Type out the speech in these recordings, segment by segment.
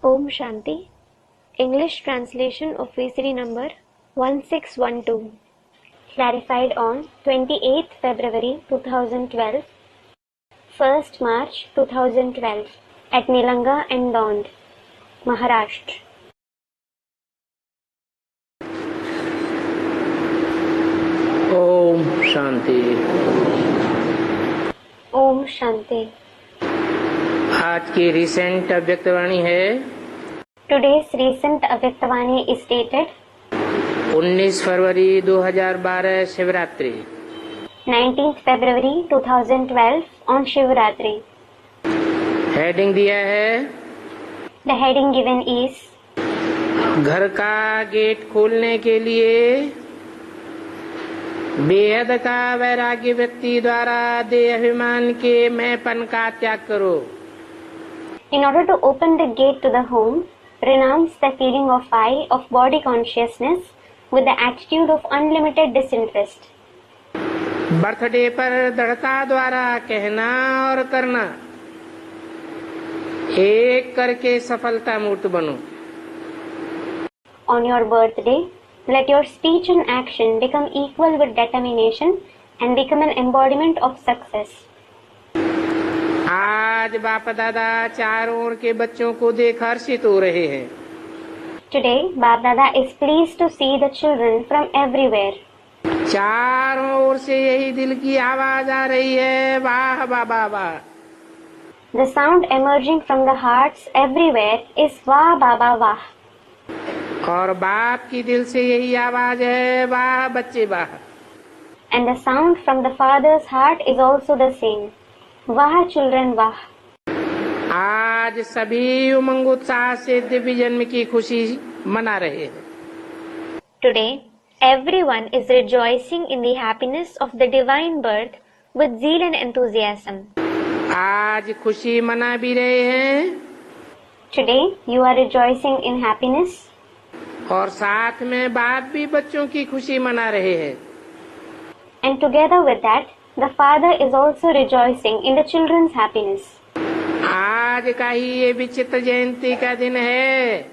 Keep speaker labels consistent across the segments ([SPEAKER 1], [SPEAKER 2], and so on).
[SPEAKER 1] Om Shanti. English translation of VCD number 1612. Clarified on 28th February 2012, 1st March 2012 at Nilanga and Dond, Maharashtra.
[SPEAKER 2] Om Shanti.
[SPEAKER 1] Om Shanti.
[SPEAKER 2] आज की recent अव्यक्तवाणी है
[SPEAKER 1] Today's recent Avyaktavani is dated
[SPEAKER 2] 19 February 2012 Shivratri.
[SPEAKER 1] 19th February 2012 on Shivratri.
[SPEAKER 2] Heading दिया है
[SPEAKER 1] The heading given is
[SPEAKER 2] घर का gate खोलने के लिए बेहद का वैराग्य व्यक्ति द्वारा देह अभिमान के मैंपन का त्याग करो।
[SPEAKER 1] In order to open the gate to the home, renounce the feeling of I, of body consciousness, with the attitude of unlimited disinterest.
[SPEAKER 2] Birthday पर दृढ़ता द्वारा कहना और करना एक करके सफलता मूर्त बनो।
[SPEAKER 1] On your birthday, let your speech and action become equal with determination and become an embodiment of success.
[SPEAKER 2] आज बाप दादा चारों ओर के बच्चों को देख हर्षित हो रहे हैं।
[SPEAKER 1] Today, Bap Dada is pleased to see the children from everywhere.
[SPEAKER 2] चारों ओर से यही दिल की आवाज आ रही है, वाह बाबा वाह।
[SPEAKER 1] The sound emerging from the hearts everywhere is Vah Baba Vah.
[SPEAKER 2] और बाप की दिल से यही आवाज है, वाह बच्चे वाह।
[SPEAKER 1] And the sound from the father's heart is also the same. Vah children Vah.
[SPEAKER 2] आज सभी उमंग उत्साह से दिव्य जन्म की खुशी मना रहे हैं।
[SPEAKER 1] Today, everyone is rejoicing in the happiness of the divine birth with zeal and enthusiasm.
[SPEAKER 2] आज खुशी मना भी रहे हैं
[SPEAKER 1] Today, you are rejoicing in happiness,
[SPEAKER 2] और साथ में बाप भी बच्चों की खुशी मना रहे हैं।
[SPEAKER 1] and together with that, the father is also rejoicing in the children's happiness.
[SPEAKER 2] आज का ही ये विचित्र जयंती का दिन है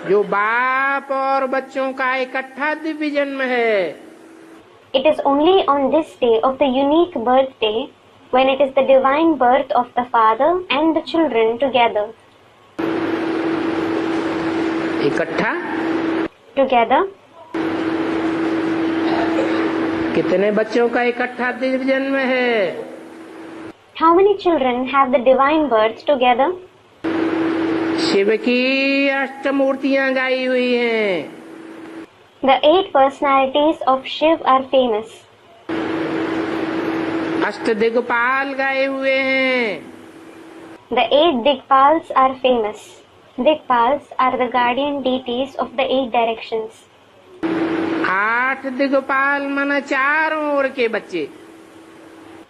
[SPEAKER 2] जो बाप और बच्चों का इकट्ठा दिव्य जन्म है।
[SPEAKER 1] It is only on this day of the unique birthday when it is the divine birth of the father and the children together.
[SPEAKER 2] इकट्ठा
[SPEAKER 1] Together,
[SPEAKER 2] कितने बच्चों का इकट्ठा दिव्य जन्म है?
[SPEAKER 1] how many children have the divine birth together?
[SPEAKER 2] Shiv की अष्टमूर्तियां गाई हुई हैं।
[SPEAKER 1] The 8 personalities of Shiv are famous.
[SPEAKER 2] अष्टदिग्पाल गाए हुए हैं।
[SPEAKER 1] The 8 Digpals are famous. Digpals are the guardian deities of the 8 directions.
[SPEAKER 2] 8 Digpal माना चारों ओर के बच्चे।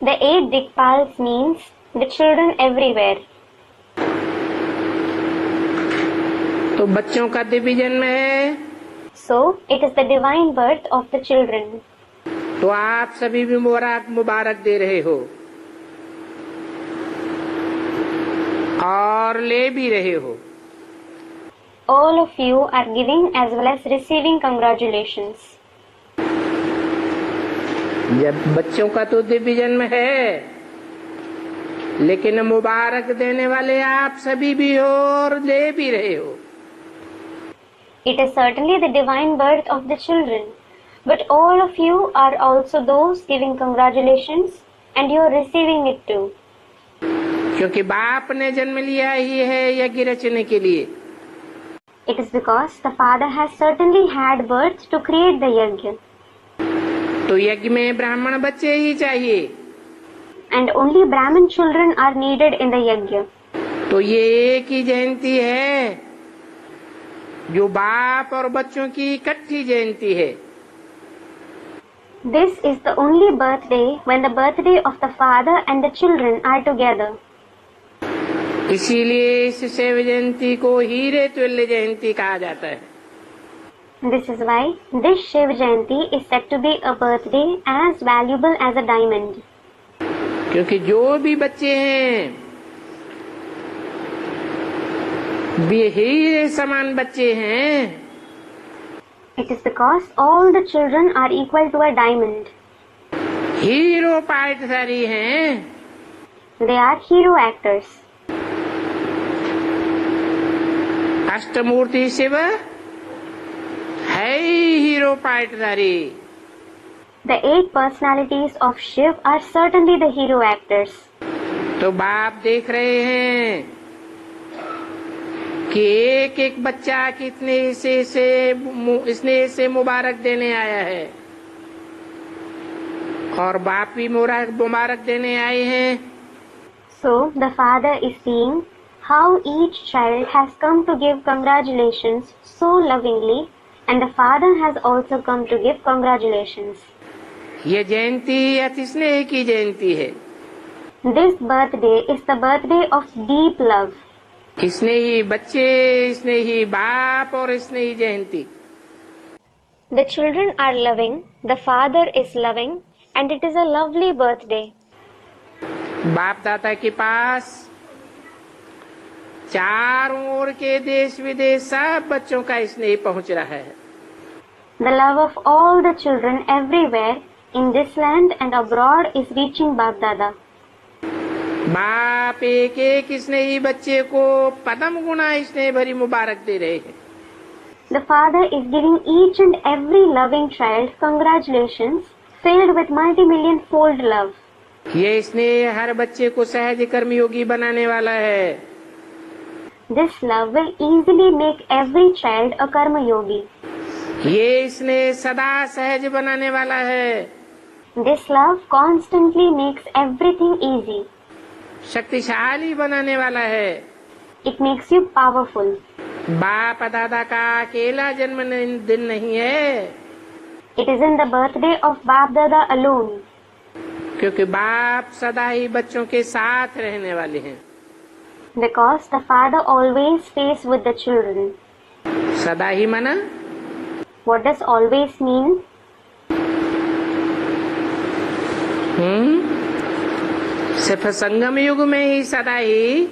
[SPEAKER 1] The 8 Digpals means the children everywhere.
[SPEAKER 2] तो बच्चों का दिव्य जन्म है,
[SPEAKER 1] So, it is the divine birth of the children.
[SPEAKER 2] तो आप सभी भी मुबारक दे रहे हो और ले भी रहे हो।
[SPEAKER 1] All of you are giving as well as receiving congratulations.
[SPEAKER 2] जब बच्चों का तो दिव्य जन्म है, लेकिन मुबारक देने वाले आप सभी भी हो और ले भी रहे हो।
[SPEAKER 1] It is certainly the divine birth of the children, but all of you are also those giving congratulations and you are receiving it too.
[SPEAKER 2] क्योंकि बाप ने जन्म लिया ही है यज्ञ रचने के लिए।
[SPEAKER 1] It is because the father has certainly had birth to create the yajna.
[SPEAKER 2] तो यज्ञ में ब्राह्मण बच्चे ही चाहिए।
[SPEAKER 1] And only Brahmin children are needed in the yajna.
[SPEAKER 2] तो ये एक ही जयंती है जो बाप और बच्चों की इकट्ठी जयंती है।
[SPEAKER 1] This is the only birthday when the birthday of the father and the children are together.
[SPEAKER 2] इसीलिए इस शिव जयंती को हीरे तुल्य जयंती कहा जाता है।
[SPEAKER 1] This is why this Shiv Jayanti is said to be a birthday as valuable as a diamond.
[SPEAKER 2] क्योंकि जो भी बच्चे हैं वे हीरे समान बच्चे हैं।
[SPEAKER 1] It is because all the children are equal to a diamond.
[SPEAKER 2] Hero पार्टधारी हैं।
[SPEAKER 1] They are hero actors.
[SPEAKER 2] अष्टमूर्ति शिव है हीरो पार्टधारी।
[SPEAKER 1] The 8 personalities of Shiv are certainly the hero actors.
[SPEAKER 2] तो बाप देख रहे हैं कि एक एक बच्चा कितने स्नेह से मुबारक देने आया है, और बाप भी मुबारक देने आए हैं।
[SPEAKER 1] So the father is seeing how each child has come to give congratulations so lovingly, and the father has also come to give congratulations.
[SPEAKER 2] ये जयंती अति स्नेह की जयंती है।
[SPEAKER 1] This birthday is the birthday of deep love.
[SPEAKER 2] स्नेही बच्चे, स्नेही बाप और स्नेही जयंती।
[SPEAKER 1] The children are loving, the father is loving, and it is a lovely birthday.
[SPEAKER 2] बाप दादा के पास चारों ओर के देश विदेश सब बच्चों का स्नेह पहुंच रहा है।
[SPEAKER 1] The love of all the children everywhere in this land and abroad is reaching Bap Dada.
[SPEAKER 2] बाप एक एक स्नेही बच्चे को पदम गुना स्नेह भरी मुबारक दे रहे हैं।
[SPEAKER 1] The father is giving each and every loving child congratulations filled with multi-million fold love.
[SPEAKER 2] ये स्नेह हर बच्चे को सहज कर्मयोगी बनाने वाला है।
[SPEAKER 1] This love will easily make every child a karma yogi.
[SPEAKER 2] ये स्नेह सदा सहज बनाने वाला है।
[SPEAKER 1] This love constantly makes everything easy.
[SPEAKER 2] शक्तिशाली बनाने वाला है।
[SPEAKER 1] It makes you powerful.
[SPEAKER 2] बाप दादा का अकेला जन्मदिन नहीं है।
[SPEAKER 1] It isn't the birthday of Bap Dada alone.
[SPEAKER 2] क्योंकि बाप सदा ही बच्चों के साथ रहने वाले हैं।
[SPEAKER 1] Because the father always stays with the children.
[SPEAKER 2] सदा ही मना
[SPEAKER 1] What does always mean?
[SPEAKER 2] सिर्फ संगम युग में ही सदा ही,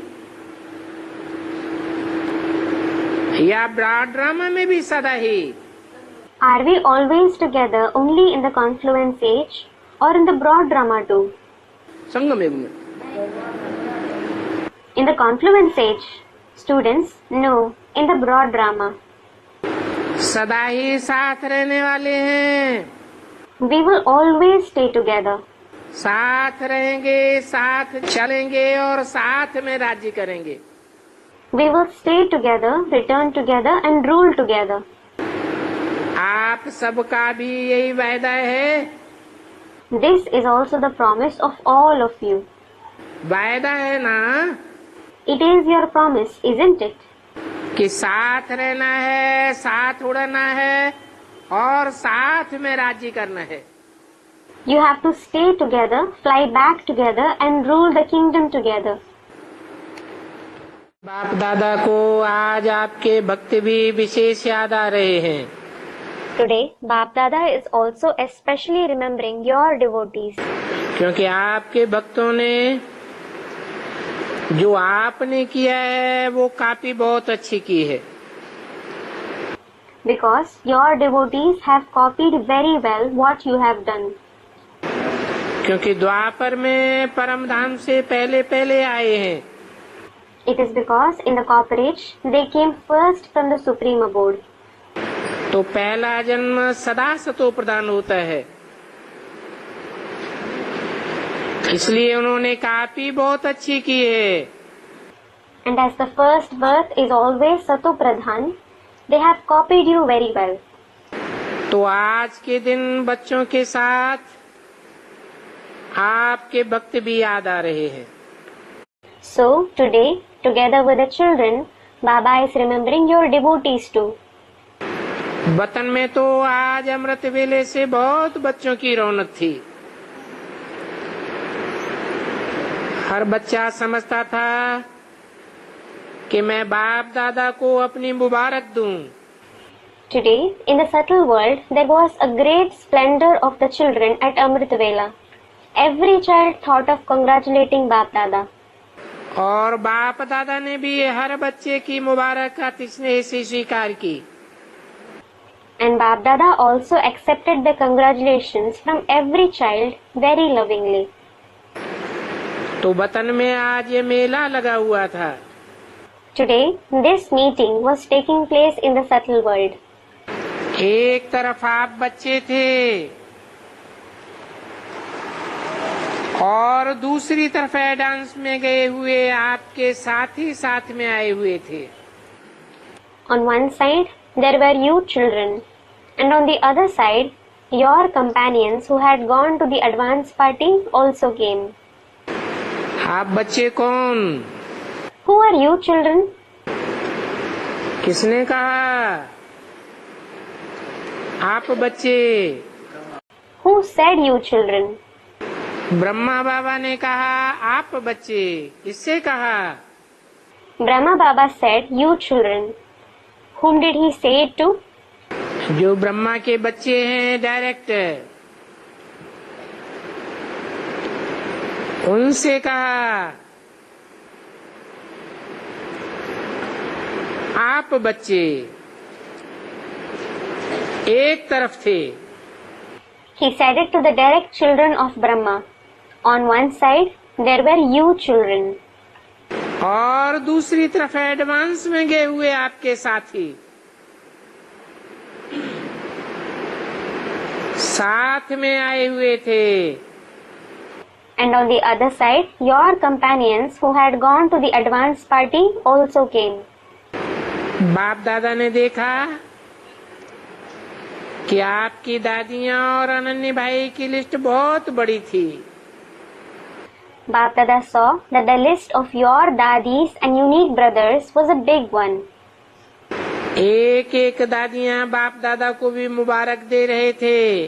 [SPEAKER 2] या ब्रॉड ड्रामा में भी सदा ही?
[SPEAKER 1] Are we always together only in the confluence age or in the broad drama too?
[SPEAKER 2] संगम युग में।
[SPEAKER 1] In the confluence age, students, no, in the broad drama.
[SPEAKER 2] सदा ही साथ रहने वाले हैं।
[SPEAKER 1] We will always stay together.
[SPEAKER 2] साथ रहेंगे, साथ चलेंगे और साथ में राज्य करेंगे।
[SPEAKER 1] We will stay together, return together and rule together.
[SPEAKER 2] आप सबका भी यही वायदा है।
[SPEAKER 1] This is also the promise of all of you.
[SPEAKER 2] वायदा है ना
[SPEAKER 1] It is your promise, isn't it?
[SPEAKER 2] कि साथ रहना है, साथ उड़ना है और साथ में राज्य करना है।
[SPEAKER 1] You have to stay together, fly back together and rule the kingdom together.
[SPEAKER 2] बाप दादा को आज आपके भक्त भी विशेष याद आ रहे हैं।
[SPEAKER 1] Today, Bap Dada is also especially remembering your devotees.
[SPEAKER 2] क्योंकि आपके भक्तों ने जो आपने किया है वो काफी बहुत अच्छी की है।
[SPEAKER 1] Because your devotees have copied very well what you have done.
[SPEAKER 2] क्योंकि द्वापर में परम धाम से पहले पहले आए हैं।
[SPEAKER 1] It is because in the corporate they came first from the supreme abode.
[SPEAKER 2] तो पहला जन्म सदा सतो प्रदान होता है, इसलिए उन्होंने काफी बहुत अच्छी की है।
[SPEAKER 1] And as the first birth is always Sato Pradhan, they have copied you very well.
[SPEAKER 2] तो आज के दिन बच्चों के साथ आपके भक्त भी याद आ रहे हैं।
[SPEAKER 1] So today, together with the children, Baba is remembering your devotees too.
[SPEAKER 2] वतन में तो आज अमृत वेले से बहुत बच्चों की रौनक थी। हर बच्चा समझता था कि मैं बाप दादा को अपनी मुबारक दूं।
[SPEAKER 1] Today, in the subtle world, there was a great splendor of the children at Amrit Vela. Every child thought of congratulating Bap Dada.
[SPEAKER 2] और बाप दादा ने भी हर बच्चे की मुबारकबाद स्नेह से स्वीकार की।
[SPEAKER 1] And Bap Dada also accepted the congratulations from every child very lovingly.
[SPEAKER 2] तो वतन में आज ये मेला लगा हुआ था।
[SPEAKER 1] Today, this meeting was taking place in the subtle world.
[SPEAKER 2] एक तरफ आप बच्चे थे और दूसरी तरफ डांस में गए हुए आपके साथी साथ में आए हुए थे।
[SPEAKER 1] On one side, there were you children, and on the other side, your companions who had gone to the advance party also came.
[SPEAKER 2] आप बच्चे कौन?
[SPEAKER 1] Who are you children?
[SPEAKER 2] किसने कहा आप बच्चे?
[SPEAKER 1] Who said you children?
[SPEAKER 2] Brahma बाबा ने कहा आप बच्चे। किससे कहा?
[SPEAKER 1] Brahma Baba said you children. Whom did he say it to?
[SPEAKER 2] जो ब्रह्मा के बच्चे हैं डायरेक्ट, उनसे कहा आप बच्चे। एक तरफ थे।
[SPEAKER 1] He said it to the direct children of Brahma. On one side, there were you children.
[SPEAKER 2] और दूसरी तरफ एडवांस में गए हुए आपके साथी साथ में आए हुए थे।
[SPEAKER 1] And on the other side, your companions who had gone to the advance party also came.
[SPEAKER 2] बाप दादा ने देखा कि आपकी दादियाँ और अनन्य भाई की लिस्ट बहुत बड़ी थी।
[SPEAKER 1] Bap Dada saw that the list of your dadis and unique brothers was a big one.
[SPEAKER 2] एक एक दादियाँ बाप दादा को भी मुबारक दे रहे थे,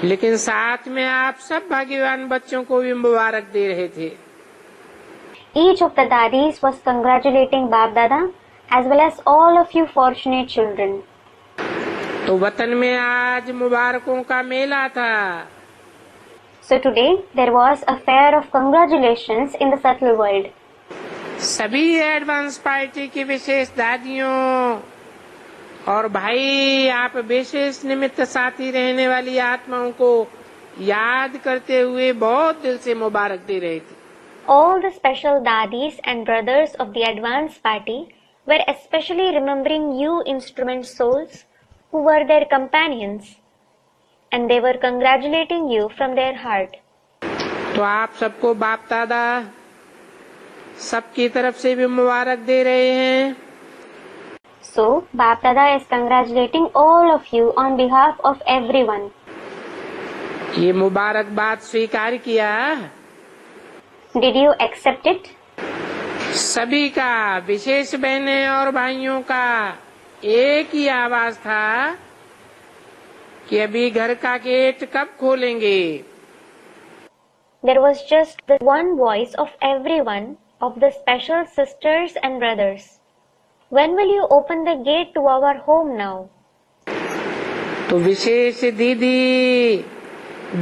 [SPEAKER 2] लेकिन साथ में आप सब भाग्यवान बच्चों को भी मुबारक दे रहे थे।
[SPEAKER 1] Each of the dadis was congratulating Bap Dada as well as all of you fortunate children.
[SPEAKER 2] तो वतन में आज मुबारकों का मेला था।
[SPEAKER 1] So today there was a fair of congratulations in the subtle world.
[SPEAKER 2] सभी एडवांस पार्टी की विशेष दादियों और भाई आप विशेष निमित्त साथी रहने वाली आत्माओं को याद करते हुए बहुत दिल से मुबारक दे रहे थे।
[SPEAKER 1] All the special dadis and brothers of the advance party were especially remembering you instrument souls who were their companions, and they were congratulating you from their heart.
[SPEAKER 2] तो आप सबको बाप दादा सबकी तरफ से भी मुबारक दे रहे हैं।
[SPEAKER 1] So, Bap Dada is congratulating all of you on behalf of everyone.
[SPEAKER 2] ये मुबारकबाद स्वीकार किया?
[SPEAKER 1] Did you accept it?
[SPEAKER 2] सभी का, विशेष बहनें और भाइयों का एक ही आवाज था कि अभी घर का गेट कब खोलेंगे।
[SPEAKER 1] There was just the one voice of everyone, of the special sisters and brothers. When will you open the gate to our home now?
[SPEAKER 2] तो विशेष दीदी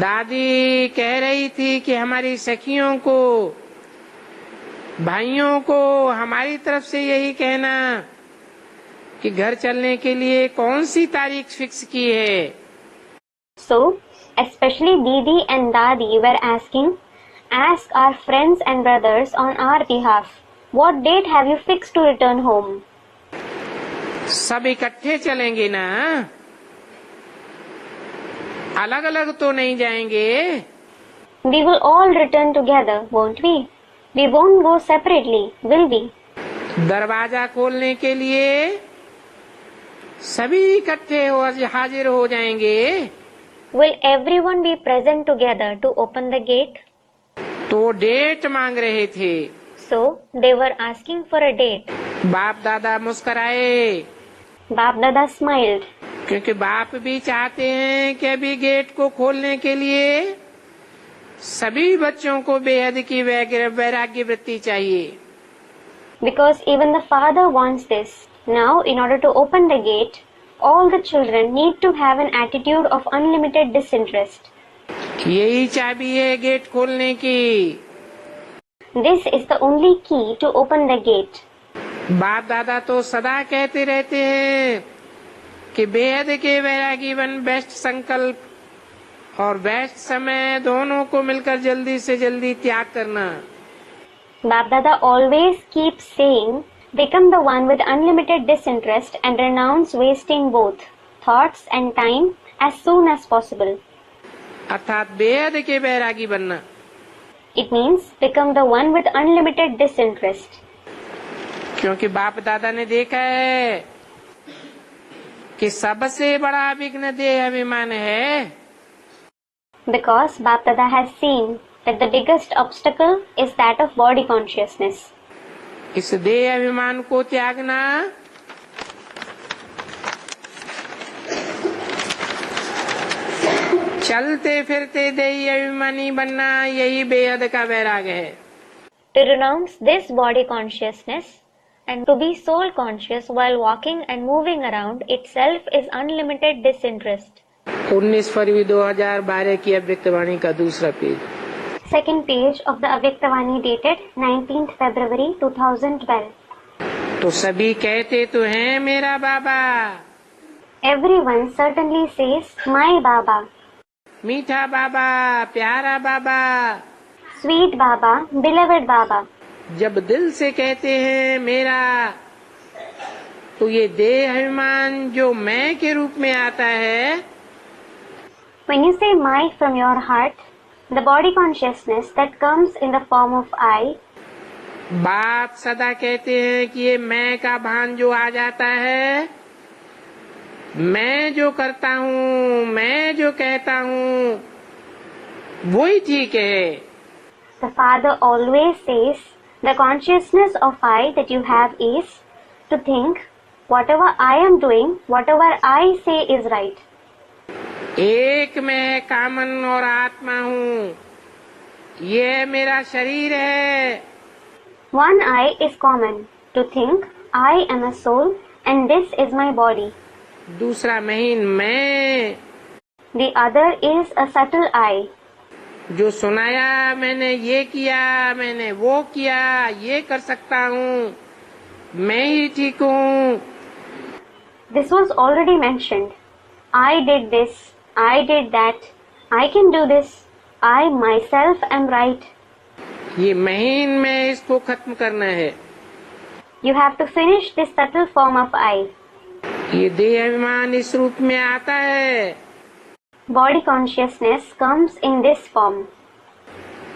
[SPEAKER 2] दादी कह रही थी कि हमारी सखियों को, भाइयों को हमारी तरफ से यही कहना कि घर चलने के लिए कौन सी तारीख फिक्स की है।
[SPEAKER 1] So, especially Didi and Dadi were ask our friends and brothers on our behalf, what date have you fixed to return home?
[SPEAKER 2] सब इकट्ठे चलेंगे ना, अलग अलग तो नहीं जाएंगे।
[SPEAKER 1] We will all return together, won't we? We won't go separately, will we?
[SPEAKER 2] दरवाजा खोलने के लिए सभी इकट्ठे हाजिर हो जाएंगे।
[SPEAKER 1] Will everyone be present together to open the gate?
[SPEAKER 2] तो डेट मांग रहे थे।
[SPEAKER 1] So, they were asking for a date.
[SPEAKER 2] बाप दादा मुस्कराए।
[SPEAKER 1] Bap Dada smiled.
[SPEAKER 2] क्योंकि बाप भी चाहते हैं कि अभी गेट को खोलने के लिए सभी बच्चों को बेहद की वैराग्य वृत्ति चाहिए।
[SPEAKER 1] Because even the father wants this. Now, in order to open the gate, all the children need to have an attitude of unlimited disinterest.
[SPEAKER 2] यही चाबी है गेट खोलने की।
[SPEAKER 1] This is the only key to open the gate.
[SPEAKER 2] बाप दादा तो सदा कहते रहते हैं कि बेहद के वैरागी बन, बेस्ट संकल्प और बेस्ट समय दोनों को मिलकर जल्दी से जल्दी त्याग करना।
[SPEAKER 1] Bap Dada always keeps saying, become the one with unlimited disinterest and renounce wasting both thoughts and time as soon as possible.
[SPEAKER 2] अर्थात बेहद के वैरागी बनना।
[SPEAKER 1] It means become the one with unlimited disinterest.
[SPEAKER 2] क्योंकि बाप दादा ने देखा है कि सबसे बड़ा विघ्न देह अभिमान है।
[SPEAKER 1] Because Bap Dada has seen that the biggest obstacle is that of body consciousness.
[SPEAKER 2] इस देह अभिमान को त्यागना चलते फिरते देही अभिमानी बनना, यही बेहद का वैराग है।
[SPEAKER 1] To renounce this body consciousness and to be soul conscious while walking and moving around itself is unlimited disinterest.
[SPEAKER 2] 19 फरवरी 2012 की अव्यक्तवाणी का दूसरा page.
[SPEAKER 1] Second page of the Avyaktvani dated 19th February 2012.
[SPEAKER 2] तो सभी कहते तो हैं मेरा बाबा,
[SPEAKER 1] Everyone certainly says, my Baba,
[SPEAKER 2] मीठा बाबा, प्यारा बाबा।
[SPEAKER 1] sweet Baba, beloved Baba.
[SPEAKER 2] जब दिल से कहते हैं मेरा, तो ये देह अभिमान जो मैं के रूप में आता है,
[SPEAKER 1] When you say my from your heart, the body consciousness that comes in the form of I,
[SPEAKER 2] बाप सदा कहते हैं कि ये मैं का भान जो आ जाता है, मैं जो करता हूँ, मैं जो कहता हूँ, वही ठीक है।
[SPEAKER 1] the Father always says, the consciousness of I that you have is to think, whatever I am doing, whatever I say is right.
[SPEAKER 2] एक मैं कामन और आत्मा हूँ, ये मेरा शरीर है।
[SPEAKER 1] One I is common, to think, I am a soul and this is my body.
[SPEAKER 2] दूसरा महीन मैं,
[SPEAKER 1] The other is a subtle I,
[SPEAKER 2] जो सुनाया मैंने ये किया, मैंने वो किया, ये कर सकता हूँ, मैं ही ठीक हूँ।
[SPEAKER 1] This was already mentioned. I did this, I did that, I can do this, I myself am right.
[SPEAKER 2] ये महीन में इसको खत्म करना है।
[SPEAKER 1] You have to finish this subtle form of I.
[SPEAKER 2] ये देह अभिमान इस रूप में आता है।
[SPEAKER 1] Body consciousness comes in this form.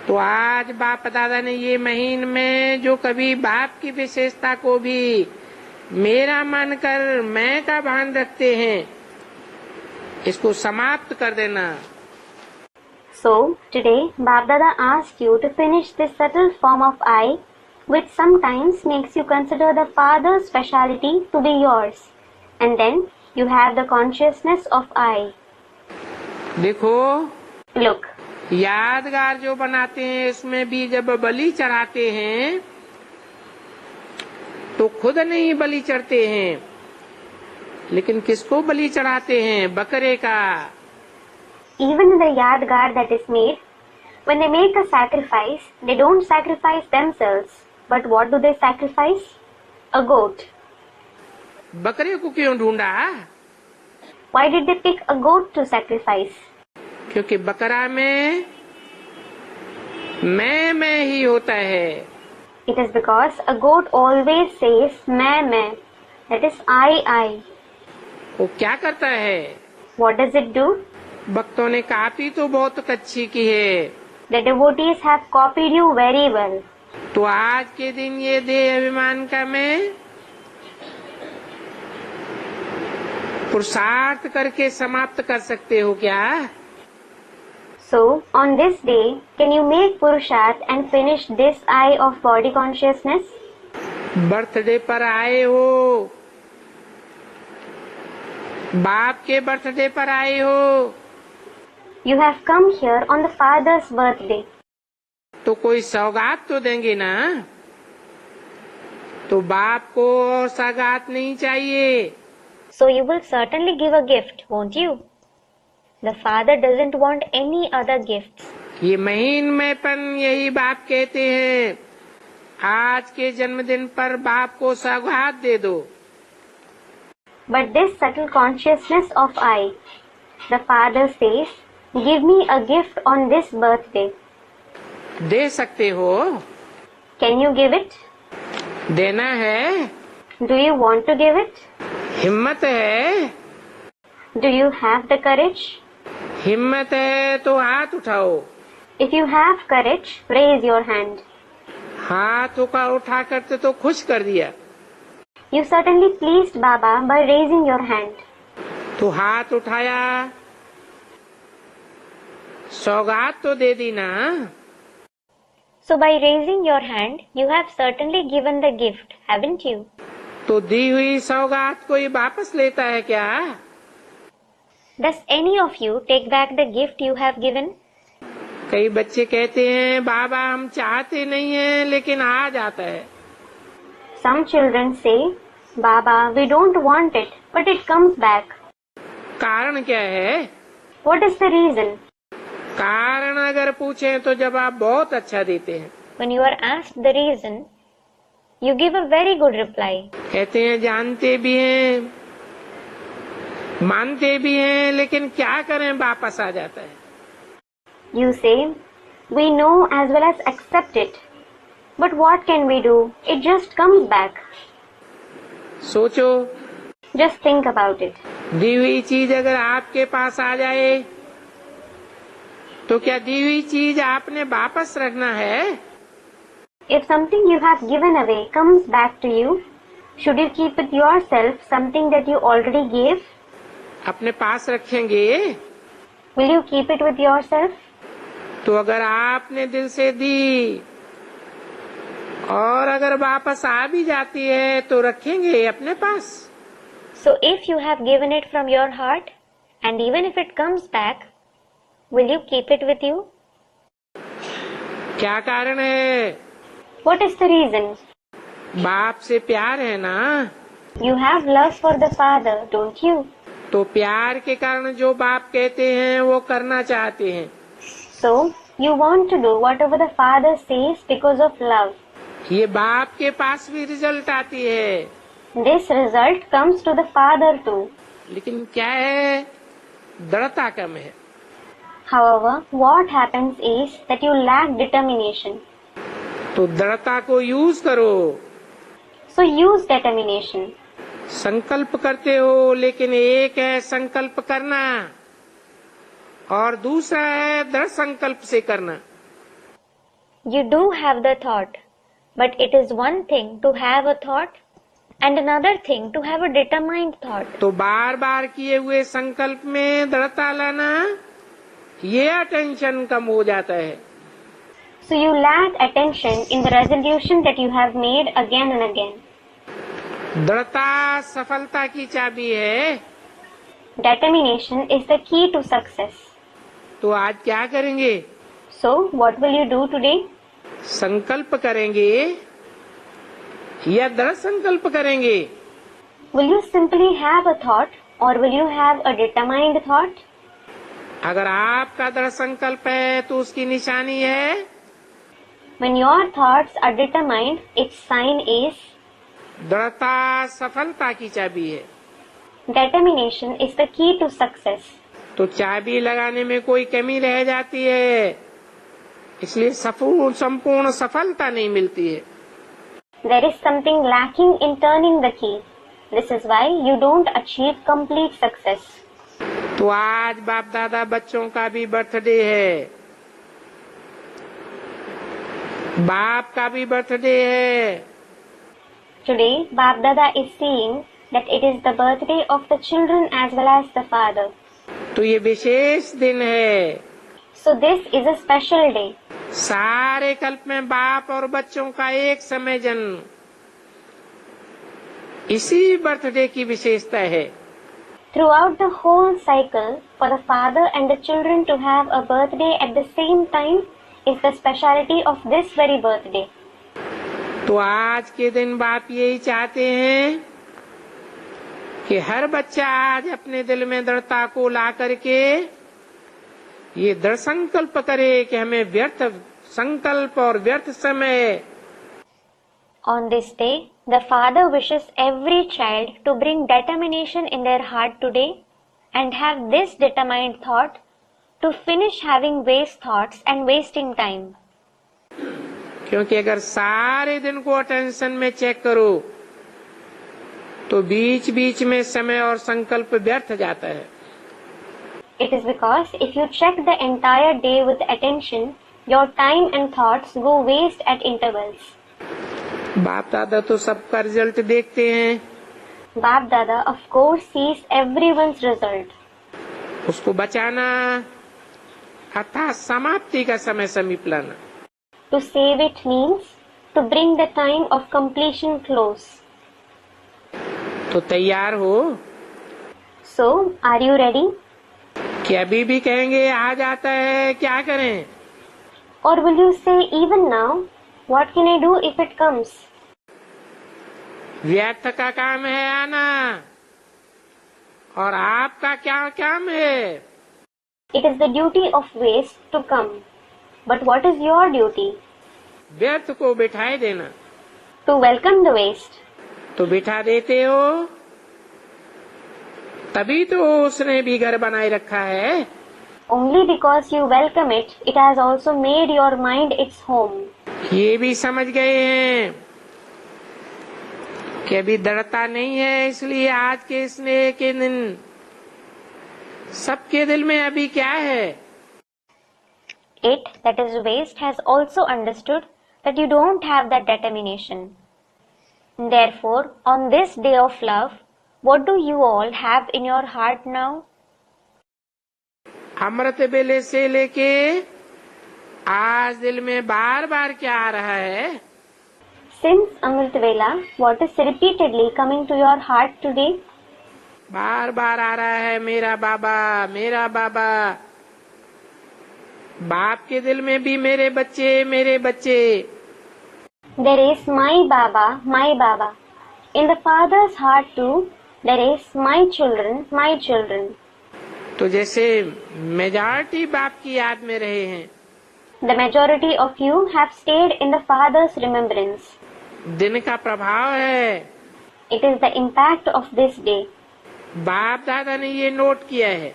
[SPEAKER 2] तो आज बाप दादा ने ये महीन में जो कभी बाप की विशेषता को भी मेरा मानकर मैं का भान रखते हैं, इसको समाप्त कर देना।
[SPEAKER 1] So, today, Bap Dada asked you to finish this subtle form of I, which sometimes makes you consider the Father's speciality to be yours. And then, you have the consciousness of I.
[SPEAKER 2] देखो,
[SPEAKER 1] Look,
[SPEAKER 2] यादगार जो बनाते हैं, इसमें भी जब बलि चढ़ाते हैं, तो खुद नहीं बलि चढ़ते हैं, लेकिन किसको बलि चढ़ाते हैं? बकरे का।
[SPEAKER 1] even in the Yadgar that is made, when they make a sacrifice, they don't sacrifice themselves. But what do they sacrifice? A goat.
[SPEAKER 2] बकरे को क्यों ढूंढा?
[SPEAKER 1] Why did they pick a goat to sacrifice?
[SPEAKER 2] क्योंकि बकरा में मैं ही होता है।
[SPEAKER 1] It is because a goat always says मैं, that is I.
[SPEAKER 2] वो क्या करता है?
[SPEAKER 1] What does it do?
[SPEAKER 2] भक्तों ने कापी तो बहुत अच्छी की है।
[SPEAKER 1] The devotees have copied you very well.
[SPEAKER 2] तो आज के दिन ये देह अभिमान का मैं पुरुषार्थ करके समाप्त कर सकते हो क्या?
[SPEAKER 1] So, on this day, can you make Purusharth and finish this I of body consciousness?
[SPEAKER 2] Birthday पर आए हो, बाप के बर्थडे पर आए हो,
[SPEAKER 1] You have come here on the Father's birthday.
[SPEAKER 2] तो कोई सौगात तो देंगे ना? तो बाप को और सौगात नहीं चाहिए।
[SPEAKER 1] So you will certainly give a gift, won't you? The Father doesn't want any other gifts.
[SPEAKER 2] ये महीन मैंपन यही बाप कहते हैं आज के जन्मदिन पर बाप को सौगात दे दो।
[SPEAKER 1] But this subtle consciousness of I, the father says, give me a gift on this birthday.
[SPEAKER 2] दे सकते हो?
[SPEAKER 1] Can you give it?
[SPEAKER 2] देना है?
[SPEAKER 1] Do you want to give it?
[SPEAKER 2] हिम्मत है?
[SPEAKER 1] Do you have the courage?
[SPEAKER 2] हिम्मत है तो हाथ उठाओ।
[SPEAKER 1] If you have courage, raise your hand.
[SPEAKER 2] हाथ उठा करते तो खुश कर दिया।
[SPEAKER 1] You certainly pleased Baba by raising your hand.
[SPEAKER 2] तो हाथ उठाया, सौगात तो दे दी ना।
[SPEAKER 1] So by raising your hand, you have certainly given the gift, haven't you?
[SPEAKER 2] तो दी हुई सौगात कोई वापस लेता है क्या?
[SPEAKER 1] Does any of you take back the gift you have given?
[SPEAKER 2] कई बच्चे कहते हैं बाबा हम चाहते नहीं हैं लेकिन आ जाता है।
[SPEAKER 1] Some children say, Baba, we don't want it, but it comes back.
[SPEAKER 2] कारण क्या है?
[SPEAKER 1] What is the reason?
[SPEAKER 2] कारण अगर पूछें तो जवाब बहुत अच्छा देते हैं।
[SPEAKER 1] When you are asked the reason, you give a very good reply.
[SPEAKER 2] कहते हैं जानते भी हैं, मानते भी हैं, लेकिन क्या करें वापस आ जाता है।
[SPEAKER 1] You say, we know as well as accept it. But what can we do? It just comes back.
[SPEAKER 2] सोचो,
[SPEAKER 1] Just think about it.
[SPEAKER 2] दी हुई चीज अगर आपके पास आ जाए तो क्या दी हुई चीज आपने वापस रखना है?
[SPEAKER 1] If something you have given away comes back to you, should you keep with yourself something that you already gave?
[SPEAKER 2] अपने पास रखेंगे?
[SPEAKER 1] Will you keep it with yourself?
[SPEAKER 2] तो अगर आपने दिल से दी और अगर वापस आ भी जाती है तो रखेंगे अपने पास।
[SPEAKER 1] So if you have given it from your heart, and even if it comes back, will you keep it with you?
[SPEAKER 2] क्या कारण है?
[SPEAKER 1] What is the reason?
[SPEAKER 2] बाप से प्यार है ना?
[SPEAKER 1] You have love for the Father, don't you?
[SPEAKER 2] तो प्यार के कारण जो बाप कहते हैं वो करना चाहते हैं।
[SPEAKER 1] So you want to do whatever the Father says because of love.
[SPEAKER 2] ये बाप के पास भी रिजल्ट आती है।
[SPEAKER 1] This result comes to the Father too.
[SPEAKER 2] लेकिन क्या है? दृढ़ता कम है।
[SPEAKER 1] However, what happens is that you lack determination.
[SPEAKER 2] तो दृढ़ता को यूज करो।
[SPEAKER 1] So use determination.
[SPEAKER 2] संकल्प करते हो, लेकिन एक है संकल्प करना और दूसरा है दृढ़ संकल्प से करना।
[SPEAKER 1] You do have the thought, but it is one thing to have a thought and another thing to have a determined thought.
[SPEAKER 2] तो बार बार किए हुए संकल्प में दृढ़ता लाना, ये अटेंशन कम हो जाता है।
[SPEAKER 1] So you lack attention in the resolution that you have made again and again.
[SPEAKER 2] दृढ़ता सफलता की चाबी है।
[SPEAKER 1] Determination is the key to success.
[SPEAKER 2] तो आज क्या करेंगे?
[SPEAKER 1] So what will you do today?
[SPEAKER 2] संकल्प करेंगे या दृढ़ संकल्प करेंगे?
[SPEAKER 1] Will you simply have a thought or will you have a determined thought?
[SPEAKER 2] अगर आपका दृढ़ संकल्प है तो उसकी निशानी है
[SPEAKER 1] When your thoughts are determined, its sign is
[SPEAKER 2] दृढ़ता सफलता की चाबी है।
[SPEAKER 1] determination is the key to success.
[SPEAKER 2] तो चाबी लगाने में कोई कमी रह जाती है, इसलिए संपूर्ण सफलता नहीं मिलती है।
[SPEAKER 1] There is something lacking in turning the key. This is why you don't achieve complete success.
[SPEAKER 2] तो आज बाप दादा बच्चों का भी बर्थडे है, बाप का भी बर्थडे है।
[SPEAKER 1] Today, Bap Dada is saying that it is the birthday of the children as well as the father.
[SPEAKER 2] तो ये विशेष दिन है।
[SPEAKER 1] So this is a special day.
[SPEAKER 2] सारे कल्प में बाप और बच्चों का एक समय जन्म, इसी बर्थडे की विशेषता है।
[SPEAKER 1] Throughout the whole cycle, for the father and the children to have a birthday at the same time is the speciality of this very birthday.
[SPEAKER 2] तो आज के दिन बाप यही चाहते हैं कि हर बच्चा आज अपने दिल में दृढ़ता को ला करके ये दृढ़ संकल्प करे कि हमें व्यर्थ संकल्प और व्यर्थ समय
[SPEAKER 1] On this day, the Father wishes every child to bring determination in their heart today and have this determined thought to finish having waste thoughts and wasting time.
[SPEAKER 2] क्योंकि अगर सारे दिन को अटेंशन में चेक करो तो बीच बीच में समय और संकल्प व्यर्थ जाता है.
[SPEAKER 1] It is because if you check the entire day with attention, your time and thoughts go waste at intervals.
[SPEAKER 2] बाप दादा तो सबका रिजल्ट देखते हैं.
[SPEAKER 1] Bap Dada of course sees everyone's result.
[SPEAKER 2] उसको बचाना अर्थात समाप्ति का समय समीप लाना.
[SPEAKER 1] To save it means to bring the time of completion close.
[SPEAKER 2] तो तैयार हो
[SPEAKER 1] So, are you ready?
[SPEAKER 2] कि अभी भी कहेंगे आ जाता है क्या करें.
[SPEAKER 1] Or will you say even now, what can I do if it comes?
[SPEAKER 2] व्यर्थ का काम है आना और आपका क्या काम है.
[SPEAKER 1] It is the duty of waste to come. But what is your duty?
[SPEAKER 2] व्यर्थ को बिठाए देना.
[SPEAKER 1] To welcome the waste.
[SPEAKER 2] तो बिठा देते हो तभी तो उसने भी घर बनाए रखा है.
[SPEAKER 1] Only because you welcome it, it has also made your mind its home.
[SPEAKER 2] ये भी समझ गए हैं कि अभी दृढ़ता नहीं है, इसलिए आज के स्नेह के दिन सबके दिल में अभी क्या है.
[SPEAKER 1] It, that is waste, has also understood that you don't have that determination. Therefore, on this day of love, what do you all have in your heart now?
[SPEAKER 2] अमृत बेले से लेके आज दिल में बार बार क्या आ रहा है.
[SPEAKER 1] Since Amrit Vela, what is repeatedly coming to your heart today?
[SPEAKER 2] बार बार आ रहा है मेरा बाबा मेरा बाबा. बाप के दिल में भी मेरे बच्चे मेरे बच्चे.
[SPEAKER 1] There is my Baba, my Baba. In the Father's heart too, there is my children, my children.
[SPEAKER 2] तो जैसे मेजॉरिटी बाप की याद में रहे हैं,
[SPEAKER 1] The majority of you have stayed in the Father's remembrance.
[SPEAKER 2] दिन का प्रभाव है.
[SPEAKER 1] It is the impact of this day.
[SPEAKER 2] बाप दादा ने ये नोट किया है.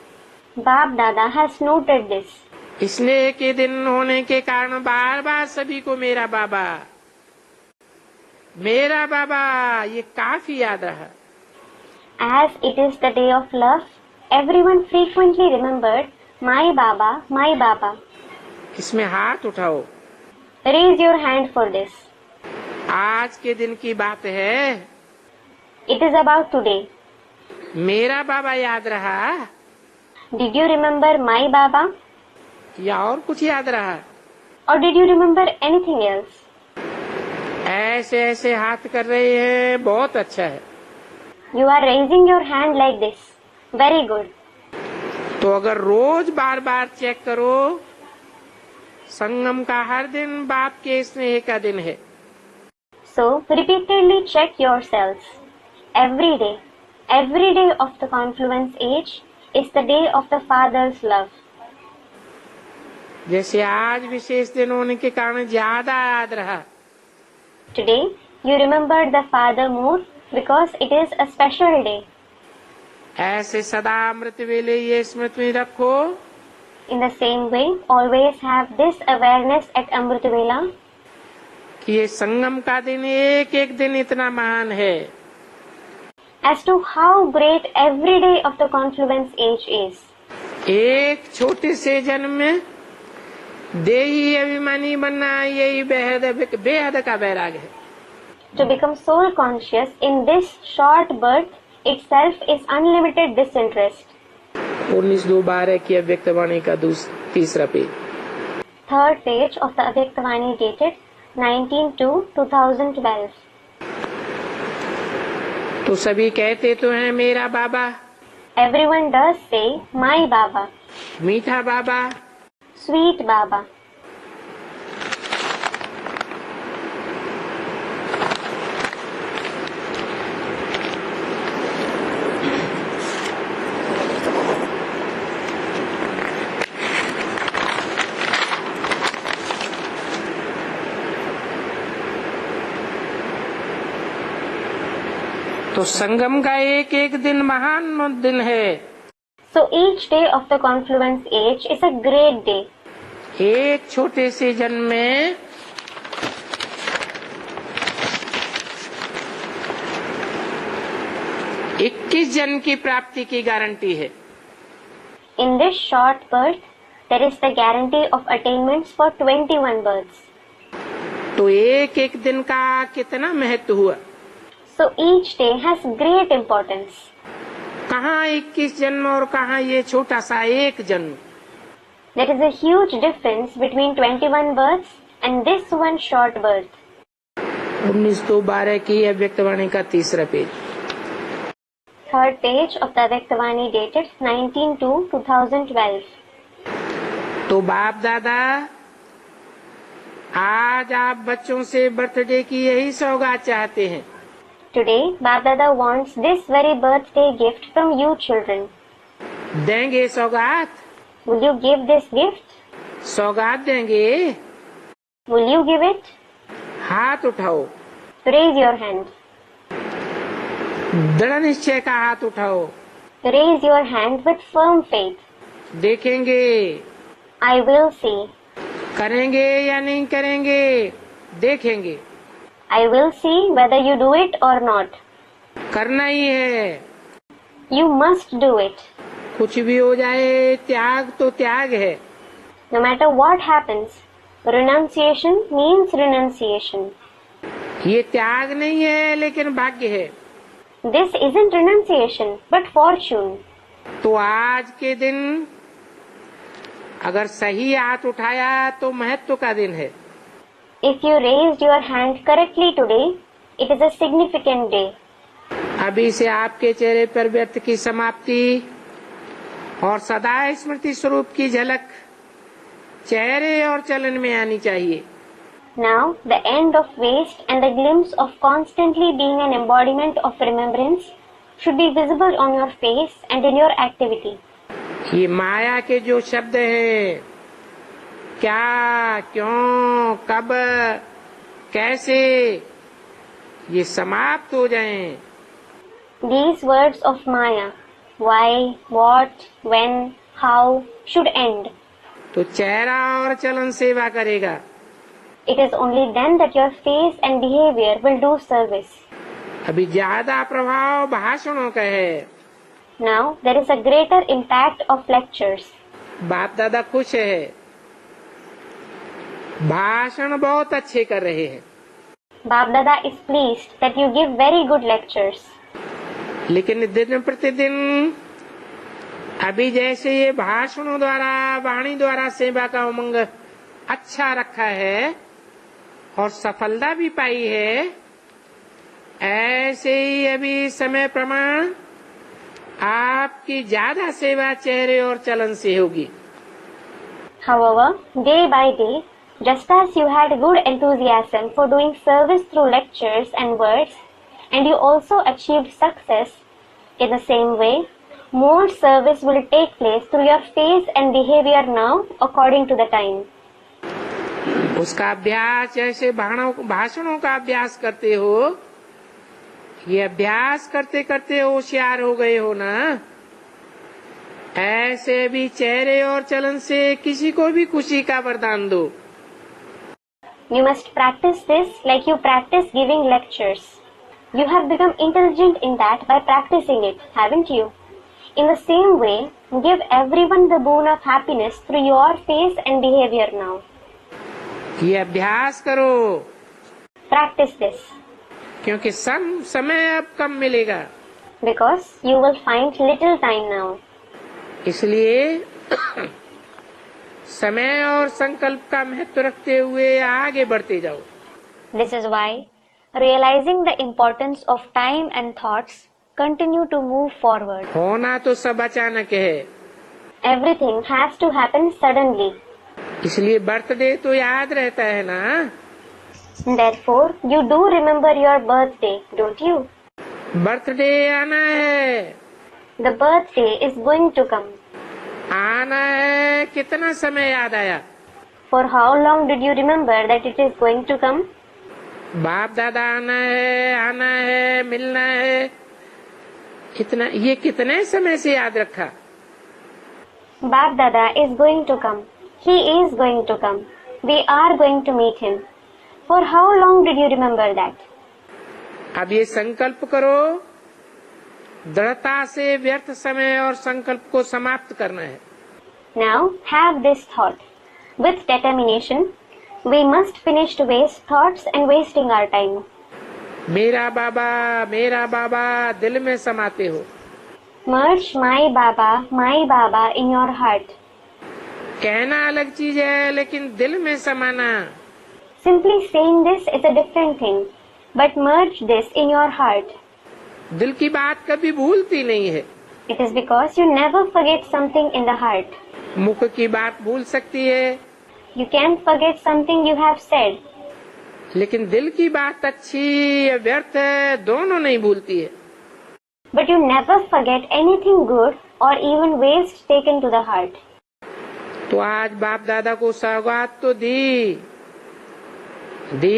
[SPEAKER 1] Bap Dada has noted this.
[SPEAKER 2] स्नेह के दिन होने के कारण बार बार सभी को मेरा बाबा ये काफी याद रहा.
[SPEAKER 1] As it is the day of love, everyone frequently remembered my Baba.
[SPEAKER 2] इसमें हाथ उठाओ.
[SPEAKER 1] Raise your hand for this.
[SPEAKER 2] आज के दिन की बात है.
[SPEAKER 1] It is about today.
[SPEAKER 2] मेरा बाबा याद रहा
[SPEAKER 1] Did you remember my Baba?
[SPEAKER 2] या और कुछ याद रहा.
[SPEAKER 1] Or did you remember anything else?
[SPEAKER 2] ऐसे ऐसे हाथ कर रहे हैं, बहुत अच्छा है.
[SPEAKER 1] You are raising your hand like this. Very good.
[SPEAKER 2] तो अगर रोज बार बार चेक करो, संगम का हर दिन बाप के स्नेह का दिन है.
[SPEAKER 1] So, repeatedly check yourselves. Every day of the confluence age is the day of the Father's love.
[SPEAKER 2] जैसे आज विशेष दिन होने के कारण ज्यादा याद रहा.
[SPEAKER 1] Today, you remembered the Father more because it is a special day.
[SPEAKER 2] ऐसे सदा अमृत वेले ये स्मृति में रखो.
[SPEAKER 1] In the same way, always have this awareness at Amrit Vela
[SPEAKER 2] कि ये संगम का दिन एक एक दिन इतना महान है.
[SPEAKER 1] as to how great every day of the confluence age is.
[SPEAKER 2] एक छोटे से जन्म में देही अभिमानी बनना यही बेहद का वैराग्य है.
[SPEAKER 1] To become soul conscious in this short birth itself is unlimited disinterest.
[SPEAKER 2] 19/2/12 की अव्यक्तवाणी का तीसरा page.
[SPEAKER 1] Third page of the Avyaktvani dated 19/2/2012.
[SPEAKER 2] तो सभी कहते तो हैं मेरा बाबा.
[SPEAKER 1] Everyone does say my Baba.
[SPEAKER 2] मीठा बाबा.
[SPEAKER 1] Sweet Baba.
[SPEAKER 2] तो संगम का एक एक दिन महान दिन है।
[SPEAKER 1] So each day of the confluence age is a great day.
[SPEAKER 2] एक छोटे से जन्म में 21 जन्म की प्राप्ति की गारंटी है।
[SPEAKER 1] In this short birth, there is the guarantee of attainments for 21 births.
[SPEAKER 2] तो एक एक दिन का कितना महत्व हुआ।
[SPEAKER 1] So each day has great importance.
[SPEAKER 2] कहाँ 21 जन्म और कहाँ ये छोटा सा एक जन्म।
[SPEAKER 1] There is a huge difference between 21 births and this one short birth.
[SPEAKER 2] 1912 की अव्यक्तवाणी का तीसरा page.
[SPEAKER 1] Third page of the Avyaktavani dated 19/2/2012.
[SPEAKER 2] तो बाप दादा आज आप बच्चों से बर्थडे की यही सौगात चाहते हैं।
[SPEAKER 1] Today, Bap Dada wants this very birthday gift from you children.
[SPEAKER 2] देंगे सौगात?
[SPEAKER 1] Will you give this gift?
[SPEAKER 2] सौगात देंगे?
[SPEAKER 1] Will you give it?
[SPEAKER 2] हाथ उठाओ।
[SPEAKER 1] Raise your hand.
[SPEAKER 2] दृढ़ निश्चय का हाथ उठाओ।
[SPEAKER 1] Raise your hand with firm faith.
[SPEAKER 2] देखेंगे।
[SPEAKER 1] I will see.
[SPEAKER 2] करेंगे या नहीं करेंगे? देखेंगे।
[SPEAKER 1] I will see whether you do it or not.
[SPEAKER 2] करना ही है।
[SPEAKER 1] You must do it.
[SPEAKER 2] कुछ भी हो जाए त्याग तो त्याग है।
[SPEAKER 1] No matter what happens, renunciation means renunciation.
[SPEAKER 2] ये त्याग नहीं है लेकिन भाग्य है।
[SPEAKER 1] This isn't renunciation, but fortune.
[SPEAKER 2] तो आज के दिन अगर सही हाथ उठाया तो महत्व का दिन है।
[SPEAKER 1] If you raised your hand correctly today, it is a significant day.
[SPEAKER 2] अभी से आपके चेहरे पर व्यर्थ की समाप्ति और सदा स्मृति स्वरूप की झलक चेहरे और चलन में आनी चाहिए।
[SPEAKER 1] Now, the end of waste and the glimpse of constantly being an embodiment of remembrance should be visible on your face and in your activity.
[SPEAKER 2] ये माया के जो शब्द हैं, क्या, क्यों, कब, कैसे, ये समाप्त हो जाएं।
[SPEAKER 1] These words of Maya, why, what, when, how, should end.
[SPEAKER 2] तो चेहरा और चलन सेवा करेगा।
[SPEAKER 1] It is only then that your face and behavior will do service.
[SPEAKER 2] अभी ज्यादा प्रभाव भाषणों का है।
[SPEAKER 1] Now, there is a greater impact of lectures.
[SPEAKER 2] बाप दादा खुश है, भाषण बहुत अच्छे कर रहे हैं।
[SPEAKER 1] Bap Dada is pleased that you give very good lectures.
[SPEAKER 2] लेकिन दिन प्रतिदिन अभी जैसे ये भाषणों द्वारा वाणी द्वारा सेवा का उमंग अच्छा रखा है और सफलता भी पाई है, ऐसे ही अभी समय प्रमाण आपकी ज्यादा सेवा चेहरे और चलन से होगी।
[SPEAKER 1] However, day by day, just as you had good enthusiasm for doing service through lectures and words, and you also achieved success, in the same way, more service will take place through your face and behavior now according to the time.
[SPEAKER 2] उसका अभ्यास जैसे भाषणों का अभ्यास करते हो, ये अभ्यास करते करते होशियार हो गए हो ना, ऐसे भी चेहरे और चलन से किसी को भी खुशी का वरदान दो।
[SPEAKER 1] You must practice this like you practice giving lectures. You have become intelligent in that by practicing it, haven't you? In the same way, give everyone the boon of happiness through your face and behavior now.
[SPEAKER 2] ये अभ्यास करो।
[SPEAKER 1] Practice this.
[SPEAKER 2] क्योंकि समय अब कम मिलेगा।
[SPEAKER 1] Because you will find little time now.
[SPEAKER 2] इसलिए समय और संकल्प का महत्व रखते हुए आगे बढ़ते जाओ।
[SPEAKER 1] This is why, realizing the importance of time and thoughts, continue to move forward.
[SPEAKER 2] होना तो सब अचानक है।
[SPEAKER 1] Everything has to happen suddenly.
[SPEAKER 2] इसलिए बर्थडे तो याद रहता है ना।
[SPEAKER 1] Therefore, you do remember your birthday, don't you?
[SPEAKER 2] Birthday आना है।
[SPEAKER 1] The birthday is going to come.
[SPEAKER 2] आना है, कितना समय याद आया?
[SPEAKER 1] For how long did you remember that it is going to come?
[SPEAKER 2] बाप दादा आना है, मिलना है, ये कितने समय से याद रखा?
[SPEAKER 1] Bap Dada is going to come. He is going to come. We are going to meet him. For how long did you remember that?
[SPEAKER 2] अब ये संकल्प करो, दृढ़ता से व्यर्थ समय और संकल्प को समाप्त करना है।
[SPEAKER 1] Now have this thought. With determination, we must finish to waste thoughts and wasting our time.
[SPEAKER 2] मेरा बाबा दिल में समाते हो।
[SPEAKER 1] Merge my Baba in your heart.
[SPEAKER 2] कहना अलग चीज है, लेकिन दिल में समाना।
[SPEAKER 1] Simply saying this is a different thing, but merge this in your heart.
[SPEAKER 2] दिल की बात कभी भूलती नहीं है।
[SPEAKER 1] It is because you never forget something in the heart.
[SPEAKER 2] मुख की बात भूल सकती है,
[SPEAKER 1] You can forget something you have said,
[SPEAKER 2] लेकिन दिल की बात अच्छी या व्यर्थ है, दोनों नहीं भूलती है।
[SPEAKER 1] but you never forget anything good or even waste taken to the heart.
[SPEAKER 2] तो आज बाप दादा को सौगात तो दी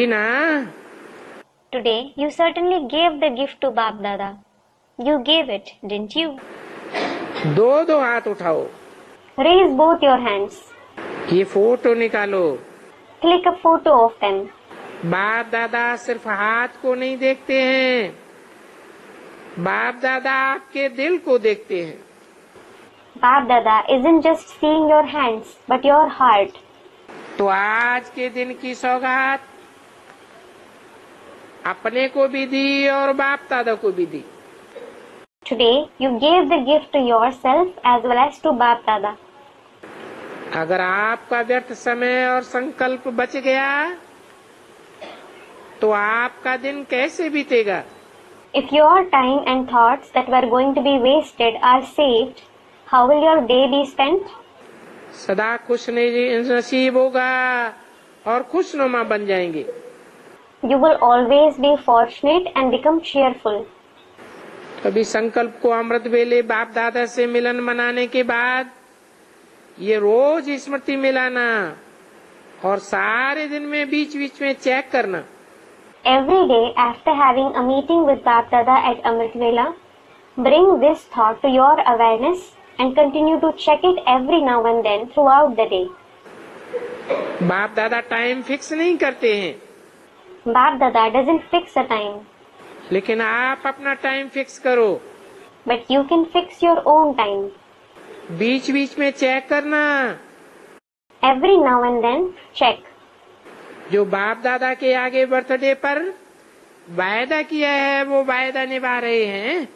[SPEAKER 2] ना।
[SPEAKER 1] Today, you certainly gave the gift to Bap Dada. You gave it, didn't you?
[SPEAKER 2] दो हाथ उठाओ,
[SPEAKER 1] Raise both your hands.
[SPEAKER 2] ये फोटो निकालो।
[SPEAKER 1] Click a photo of them.
[SPEAKER 2] बाप दादा सिर्फ हाथ को नहीं देखते हैं, बाप दादा आपके दिल को देखते हैं।
[SPEAKER 1] Bap Dada isn't just seeing your hands, but your heart.
[SPEAKER 2] तो आज के दिन की सौगात अपने को भी दी और बाप दादा को भी दी।
[SPEAKER 1] Today, you gave the gift to yourself as well as to Bap Dada.
[SPEAKER 2] अगर आपका व्यर्थ समय और संकल्प बच गया तो आपका दिन कैसे बीतेगा?
[SPEAKER 1] If your time and thoughts that were going to be wasted are saved, how will your day be spent?
[SPEAKER 2] सदा खुश नसीब होगा और खुशनुमा बन जाएंगे।
[SPEAKER 1] You will always be fortunate and become cheerful.
[SPEAKER 2] कभी संकल्प को अमृत वेले बाप दादा से मिलन मनाने के बाद ये रोज स्मृति मिलाना और सारे दिन में बीच बीच में चेक करना।
[SPEAKER 1] Every day after having a meeting with Bap Dada at Amrit Vela, bring this thought to your awareness and continue to check it every now and then throughout the day.
[SPEAKER 2] बाप दादा time fix नहीं करते हैं,
[SPEAKER 1] Bap Dada doesn't fix a time,
[SPEAKER 2] लेकिन आप अपना time fix करो।
[SPEAKER 1] but you can fix your own time.
[SPEAKER 2] बीच बीच में चेक करना।
[SPEAKER 1] Every now and then, check.
[SPEAKER 2] जो बाप दादा के आगे बर्थडे पर वायदा किया है वो वायदा निभा रहे हैं।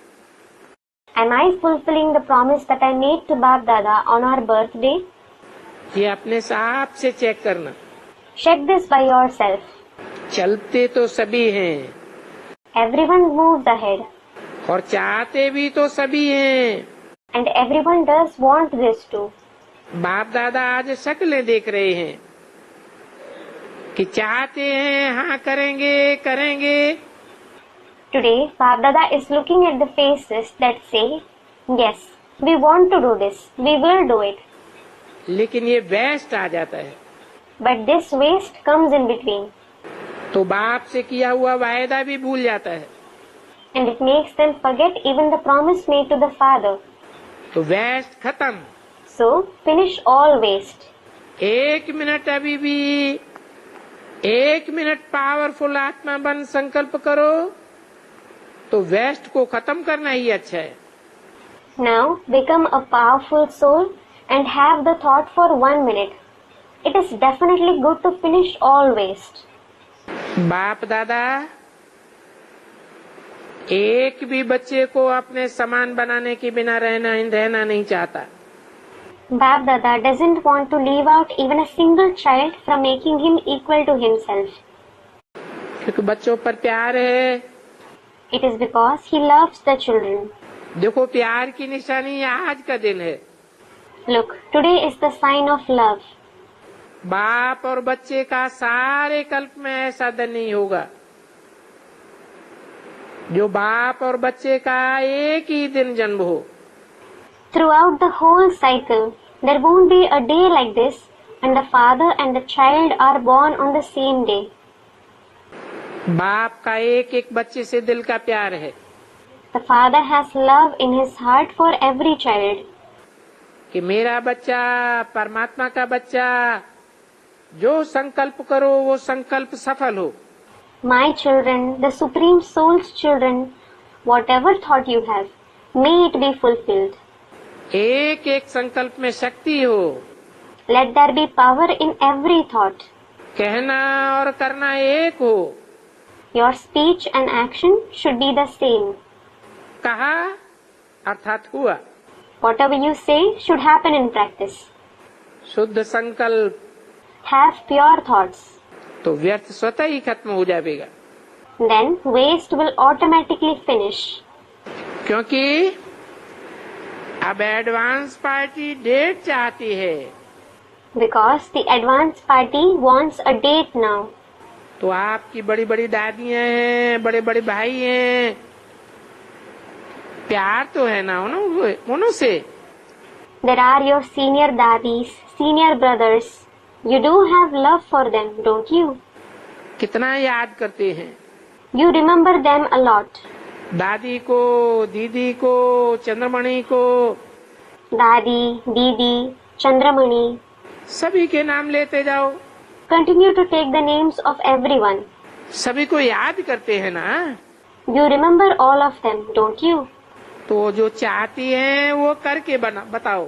[SPEAKER 1] Am I fulfilling the promise that I made to Bap Dada on our birthday?
[SPEAKER 2] ये अपने आप से चेक करना।
[SPEAKER 1] Check this by yourself.
[SPEAKER 2] चलते तो सभी हैं
[SPEAKER 1] Everyone moves ahead,
[SPEAKER 2] और चाहते भी तो सभी हैं।
[SPEAKER 1] and everyone does want this too.
[SPEAKER 2] बाप दादा आज शक्लें देख रहे हैं कि चाहते हैं, हाँ करेंगे।
[SPEAKER 1] Today, Bap Dada is looking at the faces that say, yes, we want to do this, we will do it.
[SPEAKER 2] लेकिन ये वेस्ट आ जाता है,
[SPEAKER 1] But this waste comes in between,
[SPEAKER 2] तो बाप से किया हुआ वायदा भी भूल जाता है,
[SPEAKER 1] and it makes them forget even the promise made to the Father.
[SPEAKER 2] तो वेस्ट खत्म।
[SPEAKER 1] So, finish all waste.
[SPEAKER 2] एक मिनट पावरफुल आत्मा बन संकल्प करो तो वेस्ट को खत्म करना ही अच्छा है।
[SPEAKER 1] Now, become a powerful soul and have the thought for 1 minute. It is definitely good to finish all waste.
[SPEAKER 2] बाप दादा एक भी बच्चे को अपने समान बनाने के बिना रहना नहीं चाहता।
[SPEAKER 1] Bap Dada doesn't want to leave out even a single child from making him equal to himself.
[SPEAKER 2] क्योंकि बच्चों पर प्यार है।
[SPEAKER 1] It is because he loves the children.
[SPEAKER 2] देखो प्यार की निशानी आज का दिन है।
[SPEAKER 1] Look, today is the sign of love.
[SPEAKER 2] बाप और बच्चे का सारे कल्प में ऐसा दिन नहीं होगा जो बाप और बच्चे का एक ही दिन जन्म हो।
[SPEAKER 1] Throughout the whole cycle, there won't be a day like this when the father and the child are born on the same day.
[SPEAKER 2] बाप का एक एक बच्चे से दिल का प्यार है।
[SPEAKER 1] The Father has love in His heart for every child.
[SPEAKER 2] कि मेरा बच्चा, परमात्मा का बच्चा, जो संकल्प करो वो संकल्प सफल हो।
[SPEAKER 1] My children, the Supreme Soul's children, whatever thought you have, may it be fulfilled.
[SPEAKER 2] एक एक संकल्प में शक्ति हो।
[SPEAKER 1] Let there be power in every thought.
[SPEAKER 2] कहना और करना एक हो।
[SPEAKER 1] Your speech and action should be the same.
[SPEAKER 2] कहा अर्थात हुआ।
[SPEAKER 1] Whatever you say should happen in practice.
[SPEAKER 2] शुद्ध संकल्प
[SPEAKER 1] Have pure thoughts.
[SPEAKER 2] तो व्यर्थ स्वतः ही खत्म हो जाएगा।
[SPEAKER 1] Then waste will automatically finish.
[SPEAKER 2] क्योंकि अब एडवांस पार्टी डेट चाहती है।
[SPEAKER 1] Because the advance party wants a date now.
[SPEAKER 2] तो आपकी बड़ी बड़ी दादियां हैं, बड़े बड़े भाई हैं, प्यार तो है ना उनसे।
[SPEAKER 1] There are your senior daddies, senior brothers. You do have love for them, don't you?
[SPEAKER 2] कितना याद करते हैं।
[SPEAKER 1] You remember them a lot.
[SPEAKER 2] दादी को, दीदी को, चंद्रमणि को,
[SPEAKER 1] Dadi, Didi, Chandramani.
[SPEAKER 2] सभी के नाम लेते जाओ।
[SPEAKER 1] Continue to take the names of everyone.
[SPEAKER 2] सभी को याद करते हैं ना।
[SPEAKER 1] You remember all of them, don't you?
[SPEAKER 2] तो जो चाहती हैं वो करके बताओ।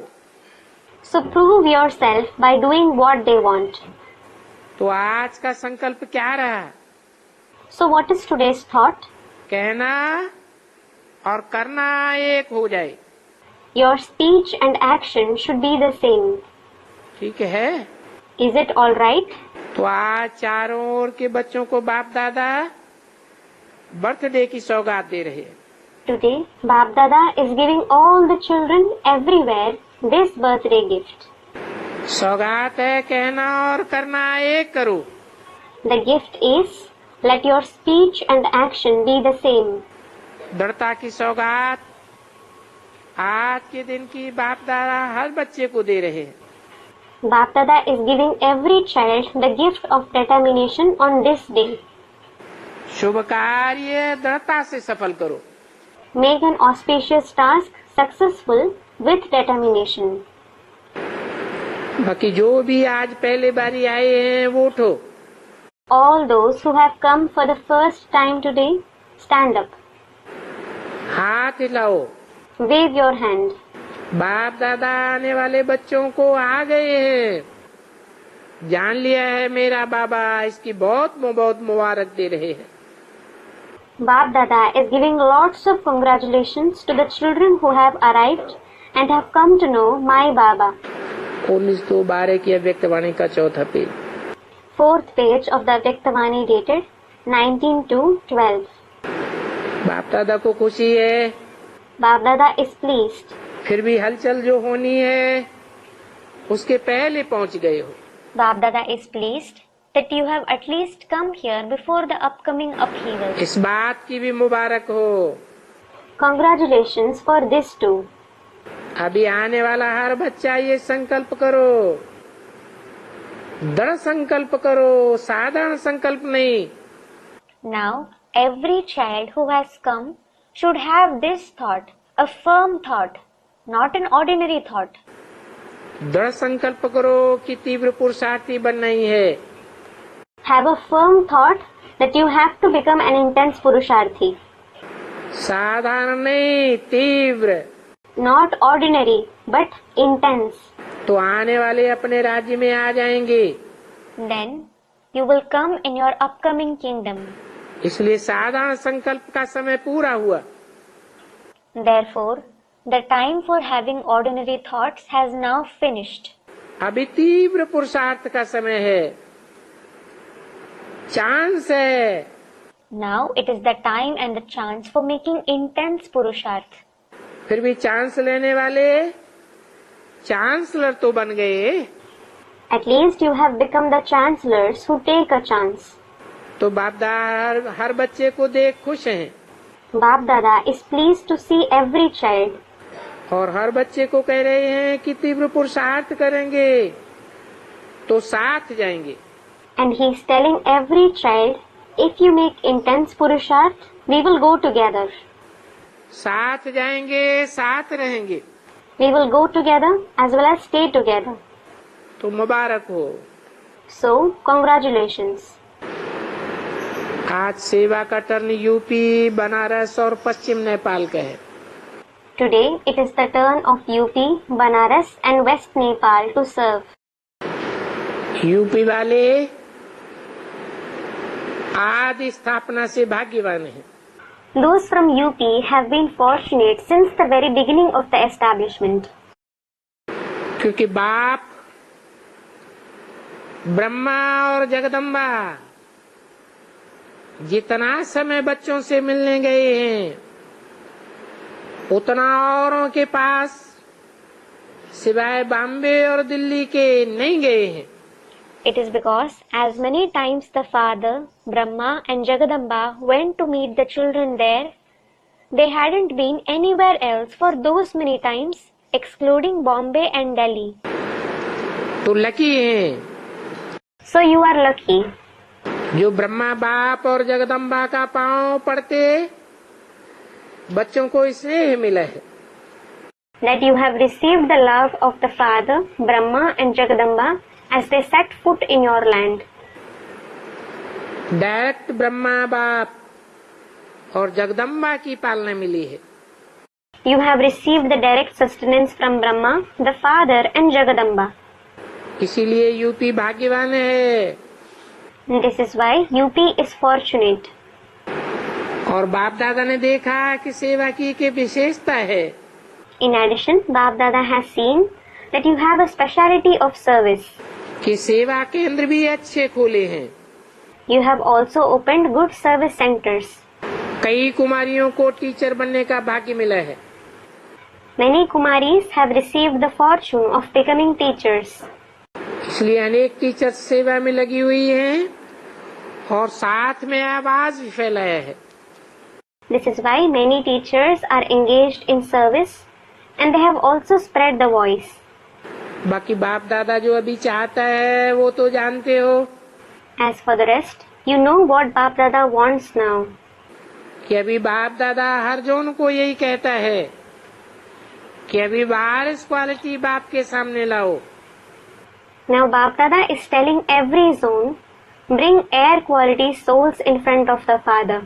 [SPEAKER 1] So prove yourself by doing what they want.
[SPEAKER 2] तो आज का संकल्प क्या रहा?
[SPEAKER 1] So what is today's thought?
[SPEAKER 2] कहना और करना एक हो जाए।
[SPEAKER 1] Your speech and action should be the same.
[SPEAKER 2] ठीक है?
[SPEAKER 1] Is it all right?
[SPEAKER 2] तो आज चारों ओर के बच्चों को बाप दादा बर्थडे की सौगात दे रहे हैं।
[SPEAKER 1] Today, Bap Dada is giving all the children everywhere this birthday gift.
[SPEAKER 2] सौगात है कहना और करना एक करो।
[SPEAKER 1] The gift is, let your speech and action be the same.
[SPEAKER 2] दृढ़ता की सौगात आज के दिन की बाप दादा हर बच्चे को दे रहे हैं।
[SPEAKER 1] Bap Dada is giving every child the gift of determination on this day.
[SPEAKER 2] शुभ कार्य दृढ़ता से सफल करो।
[SPEAKER 1] Make an auspicious task successful with determination.
[SPEAKER 2] बाकी जो भी आज पहले बारी आए हैं वो उठो।
[SPEAKER 1] All those who have come for the first time today, stand up.
[SPEAKER 2] हाथ हिलाओ।
[SPEAKER 1] Wave your hand.
[SPEAKER 2] बाप दादा आने वाले बच्चों को आ गए हैं। जान लिया है मेरा बाबा इसकी बहुत मुबारक दे रहे हैं।
[SPEAKER 1] Bap Dada is giving lots of congratulations to the children who have arrived and have come to know my Baba.
[SPEAKER 2] 1912 की अव्यक्तवाणी का चौथा page.
[SPEAKER 1] 4th page of the Avyaktavani dated 19/2/12.
[SPEAKER 2] बाप दादा को खुशी है।
[SPEAKER 1] Bap Dada is pleased.
[SPEAKER 2] फिर भी हलचल जो होनी है उसके पहले पहुंच गए हो।
[SPEAKER 1] Bap Dada is pleased that you have at least come here before the upcoming upheaval.
[SPEAKER 2] इस बात की भी मुबारक हो।
[SPEAKER 1] Congratulations for this too.
[SPEAKER 2] अभी आने वाला हर बच्चा ये संकल्प करो, दृढ़ संकल्प करो, साधारण संकल्प नहीं।
[SPEAKER 1] Now every child who has come should have this thought, a firm thought, not an ordinary thought.
[SPEAKER 2] दृढ़ संकल्प करो कि तीव्र पुरुषार्थी बनना ही है।
[SPEAKER 1] Have a firm thought that you have to become an intense Purusharthi.
[SPEAKER 2] साधारण नहीं, तीव्र।
[SPEAKER 1] Not ordinary, but intense.
[SPEAKER 2] तो आने वाले अपने राज्य में आ जाएंगे।
[SPEAKER 1] Then you will come in your upcoming kingdom.
[SPEAKER 2] इसलिए साधारण संकल्प का समय पूरा हुआ।
[SPEAKER 1] Therefore, the time for having ordinary thoughts has now finished.
[SPEAKER 2] अभी तीव्र पुरुषार्थ का समय है, चांस है।
[SPEAKER 1] Now it is the time and the chance for making intense Purusharth.
[SPEAKER 2] फिर भी चांस लेने वाले चांसलर तो बन गए।
[SPEAKER 1] At least you have become the chancellors who take a chance.
[SPEAKER 2] तो बाप दादा हर बच्चे को देख खुश हैं।
[SPEAKER 1] Bap Dada is pleased to see every child.
[SPEAKER 2] और हर बच्चे को कह रहे हैं कि तीव्र पुरुषार्थ करेंगे तो साथ जाएंगे।
[SPEAKER 1] And he is telling every child, if you make intense Purusharth, we will go together.
[SPEAKER 2] साथ जाएंगे, साथ रहेंगे।
[SPEAKER 1] We will go together as well as stay together.
[SPEAKER 2] तो मुबारक हो।
[SPEAKER 1] So, congratulations.
[SPEAKER 2] आज सेवा का टर्न यूपी, बनारस और पश्चिम नेपाल का है।
[SPEAKER 1] Today, it is the turn of UP, Banaras and West Nepal to serve.
[SPEAKER 2] UP वाले आदि स्थापना से भाग्यवान हैं।
[SPEAKER 1] Those from UP have been fortunate since the very beginning of the establishment.
[SPEAKER 2] क्योंकि बाप ब्रह्मा और जगदम्बा जितना समय बच्चों से मिलने गए हैं, उतना औरों के पास सिवाय बॉम्बे और दिल्ली के नहीं गए हैं।
[SPEAKER 1] It is because as many times the father, Brahma and Jagadamba went to meet the children there, they hadn't been anywhere else for those many times, excluding Bombay and Delhi.
[SPEAKER 2] तो लकी हैं
[SPEAKER 1] So you are lucky
[SPEAKER 2] जो ब्रह्मा बाप और जगदम्बा का पांव पड़ते बच्चों को स्नेह मिला है।
[SPEAKER 1] that you have received the love of the father, Brahma and Jagadamba as they set foot in your land.
[SPEAKER 2] Direct Brahma बाप और जगदम्बा की पालना मिली है।
[SPEAKER 1] You have received the direct sustenance from Brahma, the father and Jagadamba.
[SPEAKER 2] इसीलिए UP भाग्यवान है।
[SPEAKER 1] This is why UP is fortunate.
[SPEAKER 2] और बाप दादा ने देखा कि सेवा की के विशेषता है।
[SPEAKER 1] In addition, Bap Dada has seen that you have a speciality of service.
[SPEAKER 2] कि सेवा केंद्र भी अच्छे खोले हैं।
[SPEAKER 1] You have also opened good service centers.
[SPEAKER 2] कई कुमारियों को टीचर बनने का भाग्य मिला है।
[SPEAKER 1] Many Kumaris have received the fortune of becoming teachers.
[SPEAKER 2] इसलिए अनेक टीचर सेवा में लगी हुई हैं और साथ में आवाज भी फैलाया है।
[SPEAKER 1] This is why many teachers are engaged in service and they have also spread the voice.
[SPEAKER 2] बाकी बाप दादा जो अभी चाहता है वो तो जानते हो
[SPEAKER 1] As for the rest, you know what Bap Dada wants now.
[SPEAKER 2] कि अभी बाप दादा हर जोन को यही कहता है कि अभी बाहर इस क्वालिटी बाप के सामने लाओ।
[SPEAKER 1] Now Bap Dada is telling every zone, bring air quality souls in front of the Father.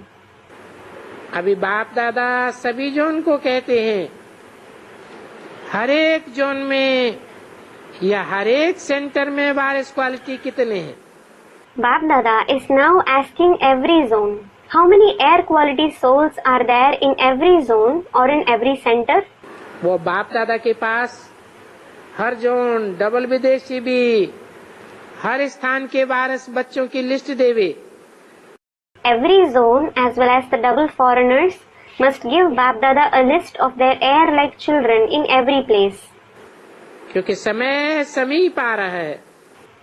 [SPEAKER 2] अभी बाप दादा सभी जोन को कहते हैं, हर एक जोन में या हर एक सेंटर में वायरस क्वालिटी कितने हैं।
[SPEAKER 1] Bap Dada is now asking every zone, how many air quality souls are there in every zone or in every center?
[SPEAKER 2] वो बाप दादा के पास हर जोन डबल विदेशी भी हर स्थान के वायरस बच्चों की लिस्ट देवे।
[SPEAKER 1] Every zone as well as the double foreigners must give Bap Dada a list of their air-like children in every place.
[SPEAKER 2] क्योंकि समय समीप आ रहा है।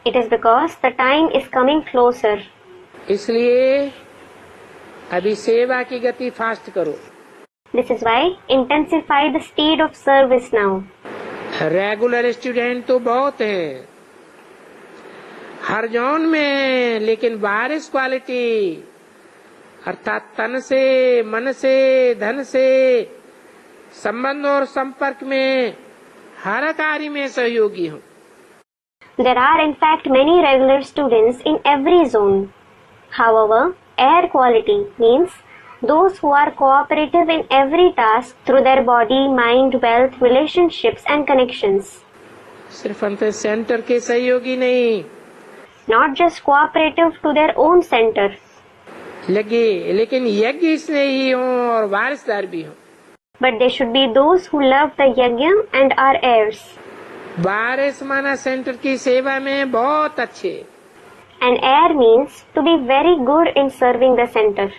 [SPEAKER 1] It is because the time is coming closer.
[SPEAKER 2] इसलिए अभी सेवा की गति फास्ट करो।
[SPEAKER 1] This is why intensify the speed of service now.
[SPEAKER 2] Regular student तो बहुत हैं हर जोन में, लेकिन वायरस क्वालिटी अर्थात तन से, मन से, धन से, संबंध और संपर्क में हर कार्य में सहयोगी हूँ।
[SPEAKER 1] There are in fact many regular students in every zone. However, air quality means those who are cooperative in every task through their body, mind, wealth, relationships and connections.
[SPEAKER 2] सिर्फ अंतर सेंटर के सहयोगी नहीं,
[SPEAKER 1] Not just cooperative to their own center,
[SPEAKER 2] लगे लेकिन यज्ञ स्नेही हों और वारिसदार भी हों।
[SPEAKER 1] but they should be those who love the yajna and are heirs.
[SPEAKER 2] वारिस माना सेंटर की सेवा में बहुत अच्छे,
[SPEAKER 1] An heir means to be very good in serving the center.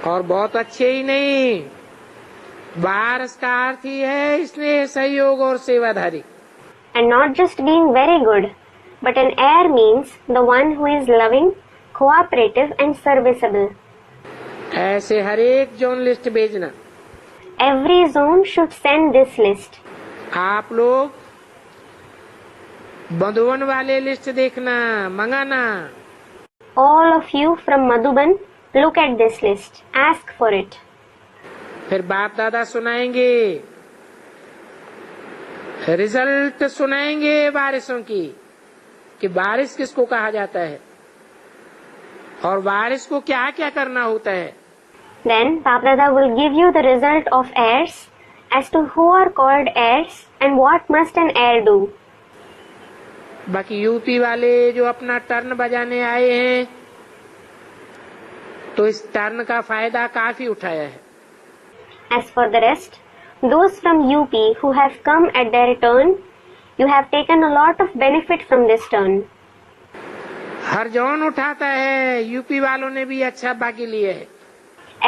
[SPEAKER 2] और बहुत अच्छे ही नहीं, वारिस का अर्थ ही है स्नेह, सहयोग और सेवाधारी।
[SPEAKER 1] And not just being very good, but an heir means the one who is loving, cooperative and serviceable.
[SPEAKER 2] ऐसे हर एक जोन लिस्ट भेजना।
[SPEAKER 1] Every zone should send this list.
[SPEAKER 2] आप लोग मधुबन वाले लिस्ट देखना, मंगाना।
[SPEAKER 1] All of you from Madhuban, look at this list. Ask for it.
[SPEAKER 2] फिर बाप दादा सुनाएंगे, रिजल्ट सुनाएंगे बारिशों की, कि बारिश किसको कहा जाता है और बारिश को क्या क्या करना होता है।
[SPEAKER 1] Then Bap Dada will give you the result of heirs as to who are called heirs and what must an heir do.
[SPEAKER 2] बाकी यूपी वाले जो अपना टर्न बजाने आए हैं तो इस टर्न का फायदा काफी उठाया है।
[SPEAKER 1] As for the rest, those from UP who have come at their turn, you have taken a lot of benefit from this turn.
[SPEAKER 2] हर जौन उठाता है यूपी वालों ने भी अच्छा बाकी लिए है।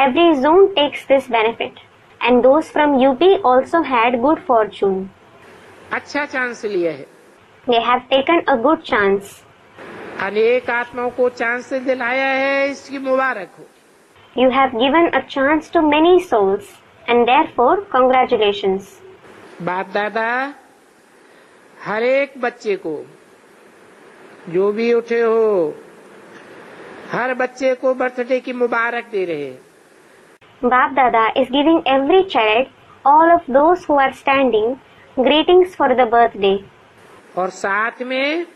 [SPEAKER 1] Every zone takes this benefit, and those from UP also had good fortune.
[SPEAKER 2] अच्छा चांस लिए है।
[SPEAKER 1] They have taken a good chance.
[SPEAKER 2] अनेक आत्माओं को चांस दिलाया है, इसकी मुबारक हो।
[SPEAKER 1] You have given a chance to many souls, and therefore congratulations.
[SPEAKER 2] बाप दादा हर एक बच्चे को, जो भी उठे हो, हर बच्चे को बर्थडे की मुबारक दे रहे हैं।
[SPEAKER 1] Bap Dada is giving every child, all of those who are standing, greetings for the birthday.
[SPEAKER 2] और साथ में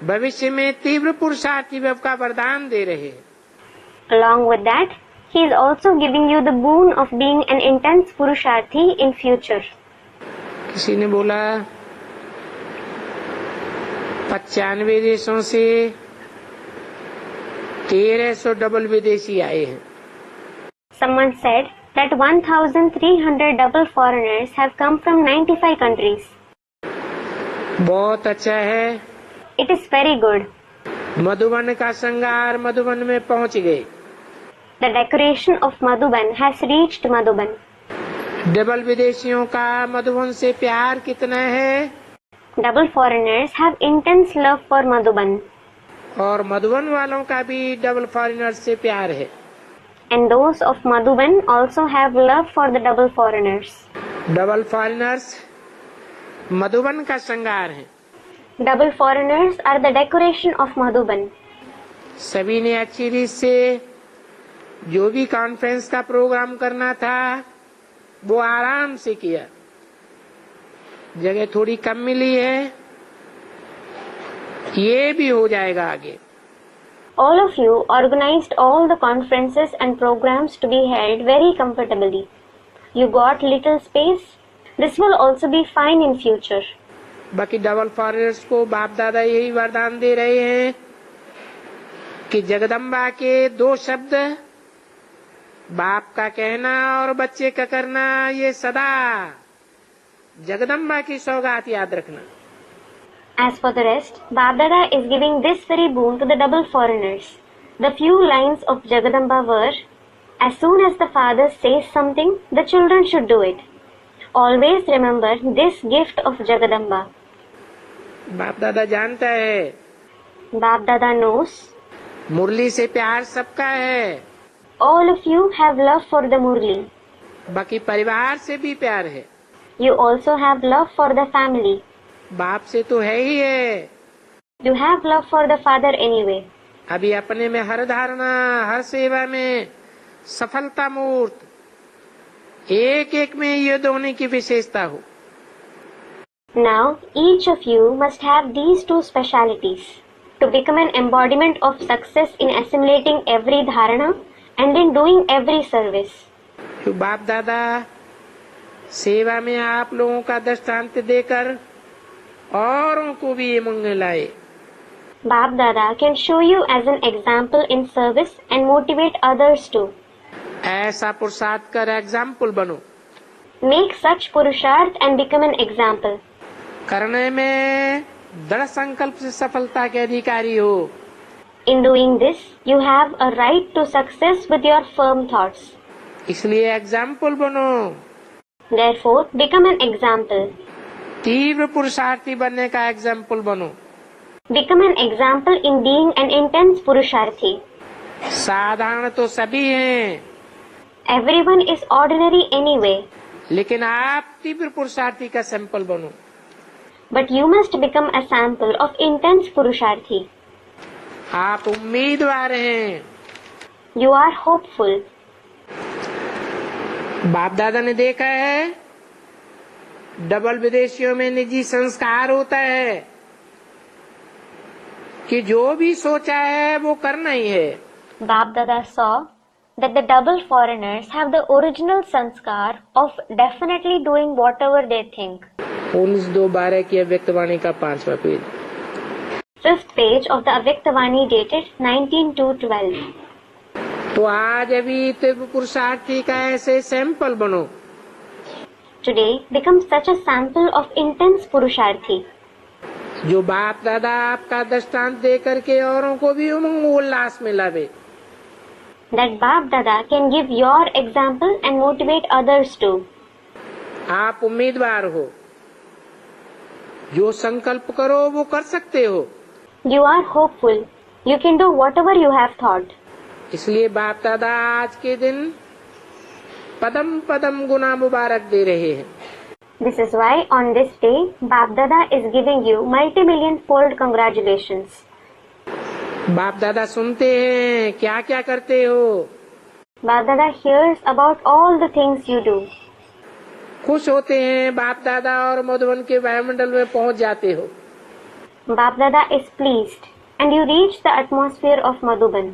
[SPEAKER 2] भविष्य में तीव्र पुरुषार्थी भव का वरदान दे रहे हैं।
[SPEAKER 1] Along with that, he is also giving you the boon of being an intense Purusharthi in future.
[SPEAKER 2] किसी ने बोला 95 देशों से 1300 डबल विदेशी आए हैं।
[SPEAKER 1] Someone said that 1,300 double foreigners have come from 95 countries.
[SPEAKER 2] बहुत अच्छा है।
[SPEAKER 1] It is very good.
[SPEAKER 2] Madhuban का श्रृंगार मधुबन में पहुंच गए।
[SPEAKER 1] The decoration of Madhuban has reached Madhuban.
[SPEAKER 2] Double विदेशियों का मधुबन से प्यार कितना है।
[SPEAKER 1] Double foreigners have intense love for Madhuban.
[SPEAKER 2] और मधुबन वालों का भी डबल फॉरेनर से प्यार है।
[SPEAKER 1] And those of Madhuban also have love for the double foreigners.
[SPEAKER 2] Double foreigners Madhuban का श्रृंगार है।
[SPEAKER 1] Double foreigners are the decoration of Madhuban.
[SPEAKER 2] सभी ने अच्छी रीत से जो भी कॉन्फ्रेंस का प्रोग्राम करना था वो आराम से किया। जगह थोड़ी कम मिली है, ये भी हो जाएगा आगे।
[SPEAKER 1] All of you organized all the conferences and programs to be held very comfortably. You got little space. This will also be fine in future.
[SPEAKER 2] बाकी डबल फॉरेनर्स को बाप दादा यही वरदान दे रहे हैं कि जगदम्बा के 2 शब्द, बाप का कहना और बच्चे का करना, ये सदा जगदम्बा की सौगात याद रखना।
[SPEAKER 1] As for the rest, Bap Dada is giving this very boon to the double foreigners. The few lines of Jagadamba were, as soon as the father says something, the children should do it. Always remember this gift of Jagadamba.
[SPEAKER 2] बाप दादा जानता है,
[SPEAKER 1] Bap Dada knows.
[SPEAKER 2] मुरली से प्यार सबका है।
[SPEAKER 1] All of you have love for the Murli.
[SPEAKER 2] बाकी परिवार से भी प्यार है।
[SPEAKER 1] You also have love for the family.
[SPEAKER 2] बाप से तो है ही है।
[SPEAKER 1] You have love for the father anyway.
[SPEAKER 2] अभी अपने में हर धारणा, हर सेवा में सफलता मूर्त, एक एक में युद्ध होने की विशेषता हो।
[SPEAKER 1] Now, each of you must have these 2 specialities to become an embodiment of success in assimilating every dharana and in doing every service.
[SPEAKER 2] तो बाप दादा सेवा में आप लोगों का दृष्टांत देकर औरों को भी ये मंगल लाए।
[SPEAKER 1] Bap Dada can show you as an example in service and motivate others too.
[SPEAKER 2] ऐसा पुरुषार्थ कर एग्जाम्पल बनो।
[SPEAKER 1] Make such purusharth and become an example.
[SPEAKER 2] करने में दृढ़ संकल्प से सफलता के अधिकारी हो।
[SPEAKER 1] In doing this, you have a right to success with your firm thoughts.
[SPEAKER 2] इसलिए एग्जाम्पल बनो।
[SPEAKER 1] Therefore, become an example.
[SPEAKER 2] तीव्र पुरुषार्थी बनने का एग्जाम्पल बनो।
[SPEAKER 1] Become an example in being an intense Purusharthi.
[SPEAKER 2] साधारण तो सभी हैं,
[SPEAKER 1] Everyone is ordinary anyway,
[SPEAKER 2] लेकिन आप तीव्र पुरुषार्थी का सैंपल बनो।
[SPEAKER 1] but you must become a sample of intense Purusharthi.
[SPEAKER 2] आप उम्मीदवार हैं।
[SPEAKER 1] You are hopeful.
[SPEAKER 2] बाप दादा ने देखा है डबल विदेशियों में निजी संस्कार होता है कि जो भी सोचा है वो करना ही है।
[SPEAKER 1] Bap Dada saw that the double foreigners have the original sanskar of definitely doing whatever they think.
[SPEAKER 2] 19/2/12 की अव्यक्तवाणी का 5वां page.
[SPEAKER 1] 5th page of the Avyaktavani dated 19/2/12.
[SPEAKER 2] तो आज अभी तीव्र पुरुषार्थी का ऐसे सैंपल बनो।
[SPEAKER 1] Today become such a sample of intense Purusharthi,
[SPEAKER 2] जो बाप दादा आपका दृष्टांत दे करके औरों को भी उमंग उल्लास में लावे।
[SPEAKER 1] that Bap Dada can give your example and motivate others too.
[SPEAKER 2] आप उम्मीदवार हो, जो संकल्प करो वो कर सकते हो।
[SPEAKER 1] You are hopeful. You can do whatever you have thought.
[SPEAKER 2] इसलिए बाप दादा आज के दिन पदम पदम गुना मुबारक दे रहे हैं।
[SPEAKER 1] This is why on this day, Bap Dada is giving you multi-million-fold congratulations.
[SPEAKER 2] बाप दादा सुनते हैं क्या क्या करते हो।
[SPEAKER 1] Bap Dada hears about all the things you do.
[SPEAKER 2] खुश होते हैं बाप दादा और मधुबन के वायुमंडल में पहुंच जाते हो।
[SPEAKER 1] Bap Dada is pleased and you reach the atmosphere of Madhuban.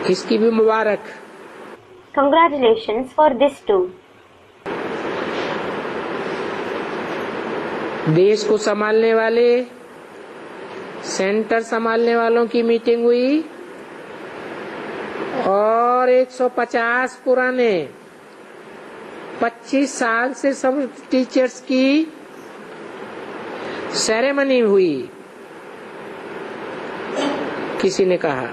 [SPEAKER 2] इसकी भी मुबारक।
[SPEAKER 1] Congratulations for this too.
[SPEAKER 2] देश को संभालने वाले सेंटर संभालने वालों की मीटिंग हुई और 150 पुराने 25 साल से सब टीचर्स की सेरेमनी हुई। किसी ने कहा,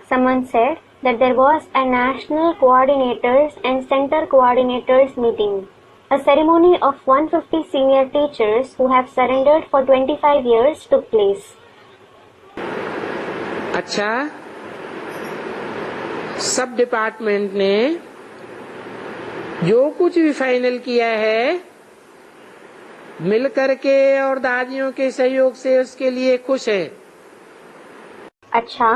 [SPEAKER 1] Someone said that there was a national coordinators and center coordinators meeting, a ceremony of 150 senior teachers who have surrendered for 25 years took place.
[SPEAKER 2] अच्छा, सब डिपार्टमेंट ने जो कुछ भी फाइनल किया है मिल करके और दादियों के सहयोग से उसके लिए खुश है।
[SPEAKER 1] अच्छा,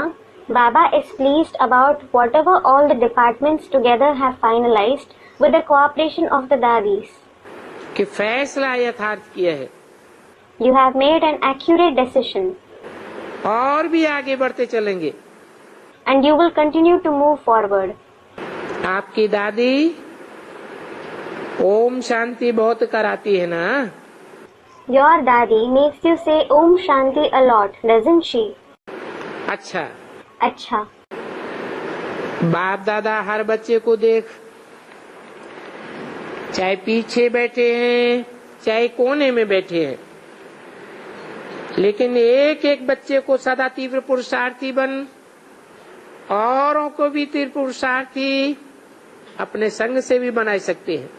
[SPEAKER 1] Baba is pleased about whatever all the departments together have finalized with the cooperation of the Dadis.
[SPEAKER 2] कि फैसला यथार्थ किया है।
[SPEAKER 1] You have made an accurate decision.
[SPEAKER 2] और भी आगे बढ़ते चलेंगे।
[SPEAKER 1] And you will continue to move forward.
[SPEAKER 2] आपकी दादी ओम शांति बहुत कराती है ना?
[SPEAKER 1] Your Dadi makes you say Om Shanti a lot, doesn't she?
[SPEAKER 2] अच्छा,
[SPEAKER 1] अच्छा,
[SPEAKER 2] बाप दादा हर बच्चे को देख, चाहे पीछे बैठे हैं चाहे कोने में बैठे हैं, लेकिन एक एक बच्चे को सदा तीव्र पुरुषार्थी बन औरों को भी तीव्र पुरुषार्थी अपने संग से भी बना सकते हैं।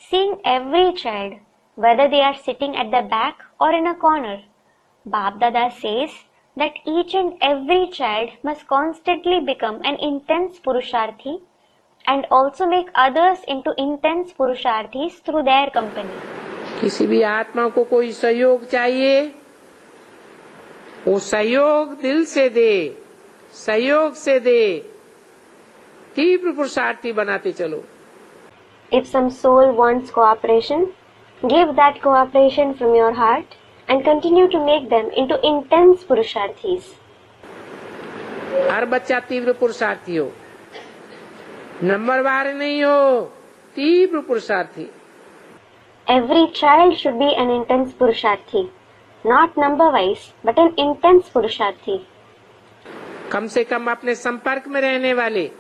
[SPEAKER 1] Seeing every child, whether they are sitting at the back or in a corner, Bap Dada says that each and every child must constantly become an intense Purusharthi and also make others into intense Purusharthis through their company.
[SPEAKER 2] किसी भी आत्मा को कोई सहयोग चाहिए, वो सहयोग दिल से दे, सहयोग से दे, तीव्र पुरुषार्थी बनाते चलो।
[SPEAKER 1] If some soul wants cooperation, give that cooperation from your heart and continue to make them into intense Purusharthis.
[SPEAKER 2] हर बच्चा तीव्र पुरुषार्थी हो, नंबरवार नहीं हो, तीव्र पुरुषार्थी।
[SPEAKER 1] Every child should be an intense Purusharthi, not number-wise, but an intense Purusharthi.
[SPEAKER 2] कम से कम अपने संपर्क में रहने वाले,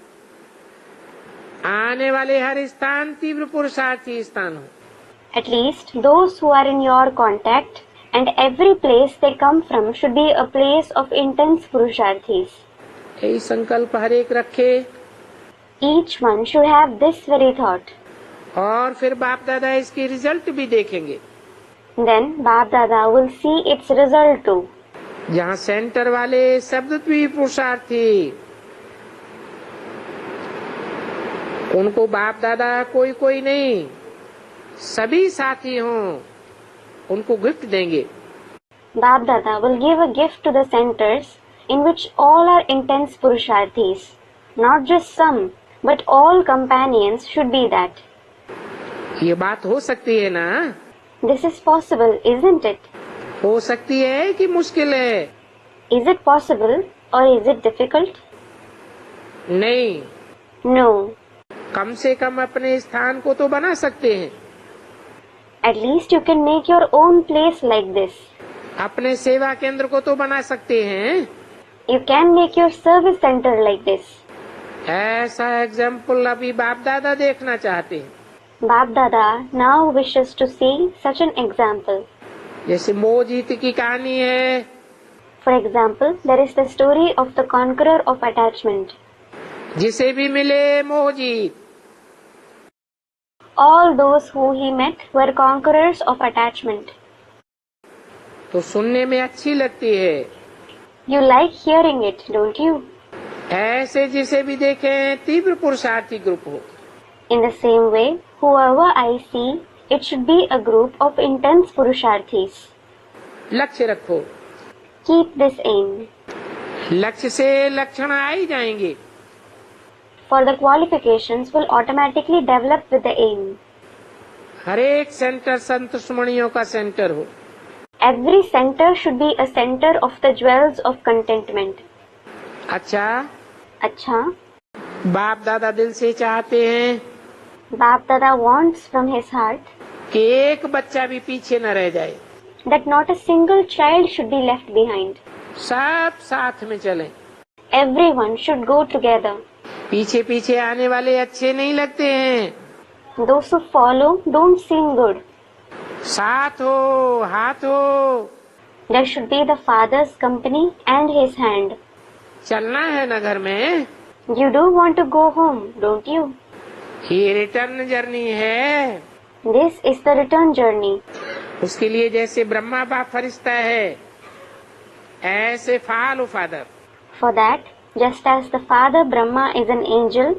[SPEAKER 2] आने वाले हर स्थान तीव्र पुरुषार्थी स्थान हो।
[SPEAKER 1] At least those who are in your contact and every place they come from should be a place of intense Purusharthis.
[SPEAKER 2] यही संकल्प हर एक रखे।
[SPEAKER 1] Each one should have this very thought.
[SPEAKER 2] और फिर बाप दादा इसकी रिजल्ट भी देखेंगे।
[SPEAKER 1] Then Bap Dada will see its result too.
[SPEAKER 2] जहाँ सेंटर वाले शब्द भी पुरुषार्थी, उनको बाप दादा कोई कोई नहीं, सभी साथी हों, उनको गिफ्ट देंगे।
[SPEAKER 1] Bap Dada will give a gift to the centers in which all are intense Purusharthis, not just some, But all companions should be that.
[SPEAKER 2] ये बात हो सकती है ना?
[SPEAKER 1] This is possible, isn't it?
[SPEAKER 2] हो सकती है कि मुश्किल है?
[SPEAKER 1] Is it possible or is it difficult?
[SPEAKER 2] नहीं,
[SPEAKER 1] No.
[SPEAKER 2] कम से कम अपने स्थान को तो बना सकते हैं।
[SPEAKER 1] At least you can make your own place like this.
[SPEAKER 2] अपने सेवा केंद्र को तो बना सकते हैं।
[SPEAKER 1] You can make your service center like this.
[SPEAKER 2] ऐसा एग्जाम्पल अभी बाप दादा देखना चाहते हैं।
[SPEAKER 1] Bap Dada now wishes to see such an example.
[SPEAKER 2] जैसे मोह जीत की कहानी है,
[SPEAKER 1] For example, there is the story of the conqueror of attachment.
[SPEAKER 2] जिसे भी मिले मोह जीत।
[SPEAKER 1] All those who he met were conquerors of attachment.
[SPEAKER 2] तो सुनने में अच्छी लगती है।
[SPEAKER 1] You like hearing it, don't you?
[SPEAKER 2] ऐसे जिसे भी देखें तीव्र पुरुषार्थी ग्रुप हो।
[SPEAKER 1] In the same way, whoever I see, it should be a group of intense Purusharthis.
[SPEAKER 2] लक्ष्य रखो।
[SPEAKER 1] Keep this aim.
[SPEAKER 2] लक्ष्य से लक्षण आ ही जाएंगे।
[SPEAKER 1] For the qualifications will automatically develop with the aim.
[SPEAKER 2] हर एक सेंटर संत सुमणियों का सेंटर हो।
[SPEAKER 1] Every center should be a center of the jewels of contentment.
[SPEAKER 2] अच्छा,
[SPEAKER 1] Acha,
[SPEAKER 2] बाप दादा दिल से चाहते हैं
[SPEAKER 1] Bap Dada wants from his heart
[SPEAKER 2] कि एक बच्चा भी पीछे न रह जाए,
[SPEAKER 1] that not a single child should be left behind.
[SPEAKER 2] सब साथ में चलें।
[SPEAKER 1] Everyone should go together.
[SPEAKER 2] पीछे पीछे आने वाले अच्छे नहीं लगते हैं।
[SPEAKER 1] Those who follow don't seem good.
[SPEAKER 2] साथ हो, हाथ हो।
[SPEAKER 1] There should be the father's company and his hand.
[SPEAKER 2] चलना है न घर में।
[SPEAKER 1] You do want to go home, don't you?
[SPEAKER 2] ये रिटर्न जर्नी है।
[SPEAKER 1] This is the return journey.
[SPEAKER 2] उसके लिए जैसे ब्रह्मा बाप फरिश्ता है, ऐसे follow father.
[SPEAKER 1] For that, just as the father Brahma is an angel,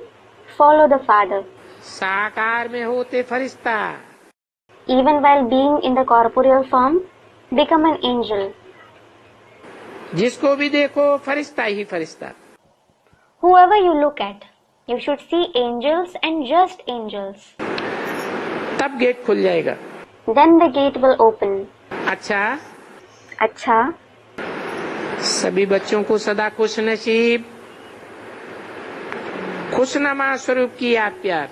[SPEAKER 1] follow the father.
[SPEAKER 2] साकार में होते फरिश्ता,
[SPEAKER 1] Even while being in the corporeal form, become an angel.
[SPEAKER 2] जिसको भी देखो फरिश्ता ही फरिश्ता।
[SPEAKER 1] Whoever you look at, you should see angels and just angels.
[SPEAKER 2] तब gate खुल जाएगा।
[SPEAKER 1] Then the gate will open.
[SPEAKER 2] अच्छा,
[SPEAKER 1] Acha,
[SPEAKER 2] सभी बच्चों को सदा खुश नसीब, खुशनमा स्वरूप की याद प्यार।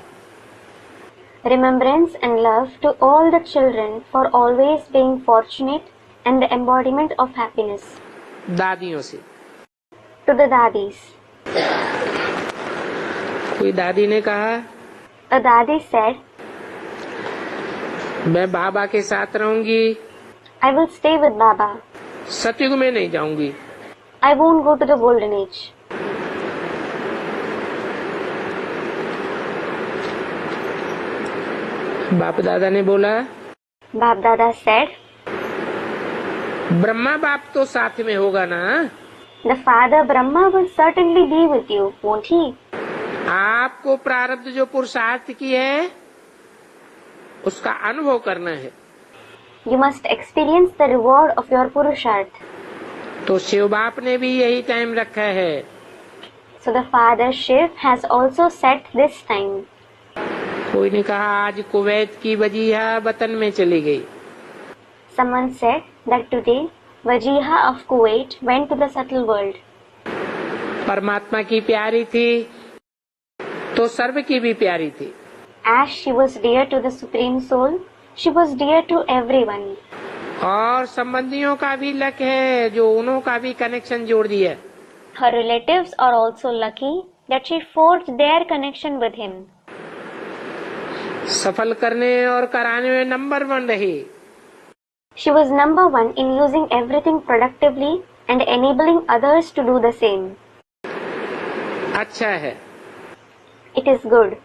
[SPEAKER 1] remembrance and love to all the children for always being fortunate and the embodiment of happiness.
[SPEAKER 2] दादियों से।
[SPEAKER 1] To the dadis.
[SPEAKER 2] कोई दादी ने कहा,
[SPEAKER 1] A dadi said,
[SPEAKER 2] मैं बाबा के साथ रहूंगी,
[SPEAKER 1] I will stay with Baba.
[SPEAKER 2] सतयुग में नहीं जाऊंगी।
[SPEAKER 1] I won't go to the golden age.
[SPEAKER 2] बाप दादा ने बोला,
[SPEAKER 1] Bap Dada said,
[SPEAKER 2] ब्रह्मा बाप तो साथ में होगा ना।
[SPEAKER 1] the father Brahma will certainly be with you, won't he?
[SPEAKER 2] आपको प्रारब्ध जो पुरुषार्थ की है उसका अनुभव करना है।
[SPEAKER 1] You must experience the reward of your Purusharth.
[SPEAKER 2] तो शिव बाप ने भी यही टाइम रखा है।
[SPEAKER 1] So the father Shiv has also set this time.
[SPEAKER 2] कोई ने कहा आज कुवैत की वजीहा वतन में चली गई।
[SPEAKER 1] Someone said that today Wajiha of Kuwait went to the subtle world.
[SPEAKER 2] परमात्मा की प्यारी थी तो सर्व की भी प्यारी थी।
[SPEAKER 1] As she was dear to the Supreme Soul, she was dear to everyone.
[SPEAKER 2] और संबंधियों का भी लक है जो उन्हों का भी कनेक्शन जोड़ दिया।
[SPEAKER 1] Her relatives are also lucky that she forged their connection with him.
[SPEAKER 2] सफल करने और कराने में नंबर 1 रही।
[SPEAKER 1] She was number one in using everything productively and enabling others to do the same.
[SPEAKER 2] अच्छा है।
[SPEAKER 1] It is good.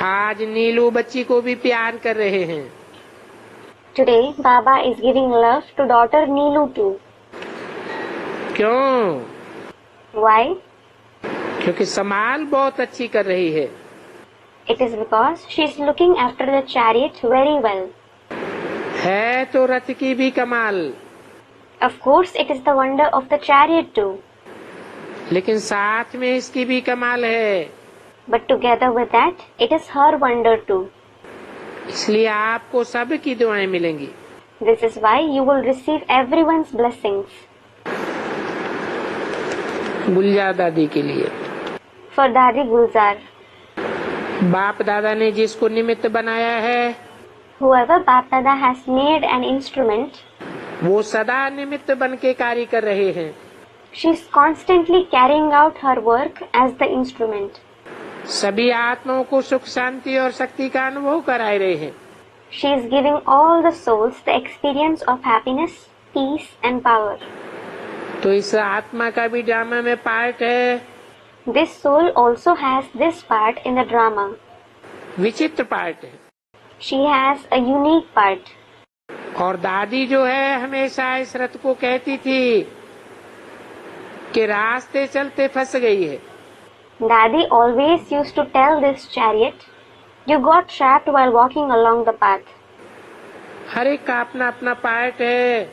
[SPEAKER 2] आज नीलू बच्ची को भी प्यार कर रहे हैं।
[SPEAKER 1] Today, Baba is giving love to daughter Neelu too.
[SPEAKER 2] क्यों?
[SPEAKER 1] Why?
[SPEAKER 2] क्योंकि संभाल बहुत अच्छी कर रही है।
[SPEAKER 1] It is because she is looking after the chariot very well.
[SPEAKER 2] है तो रथ की भी कमाल,
[SPEAKER 1] Of course, it is the wonder of the chariot too.
[SPEAKER 2] लेकिन साथ में इसकी भी कमाल है।
[SPEAKER 1] But together with that, it is her wonder too.
[SPEAKER 2] इसलिए आपको सबकी दुआएं मिलेंगी।
[SPEAKER 1] This is why you will receive everyone's blessings.
[SPEAKER 2] गुलजार दादी के लिए,
[SPEAKER 1] For Dadi Gulzar,
[SPEAKER 2] बाप दादा ने जिसको निमित्त बनाया है,
[SPEAKER 1] whoever Bap Dada has made an instrument,
[SPEAKER 2] वो सदा निमित्त बन के कार्य कर रहे हैं।
[SPEAKER 1] she is constantly carrying out her work as the instrument.
[SPEAKER 2] सभी आत्माओं को सुख शांति और शक्ति का अनुभव कराए रहे हैं।
[SPEAKER 1] She is giving all the souls the experience of happiness, peace and power.
[SPEAKER 2] तो इस आत्मा का भी ड्रामा में पार्ट है।
[SPEAKER 1] This soul also has this part in the drama.
[SPEAKER 2] विचित्र पार्ट है।
[SPEAKER 1] She has a unique part.
[SPEAKER 2] और दादी जो है हमेशा इस रथ को कहती थी कि रास्ते चलते फंस गई है।
[SPEAKER 1] Daddy always used to tell this chariot, you got trapped while walking along the path.
[SPEAKER 2] हर एक का अपना अपना पार्ट है।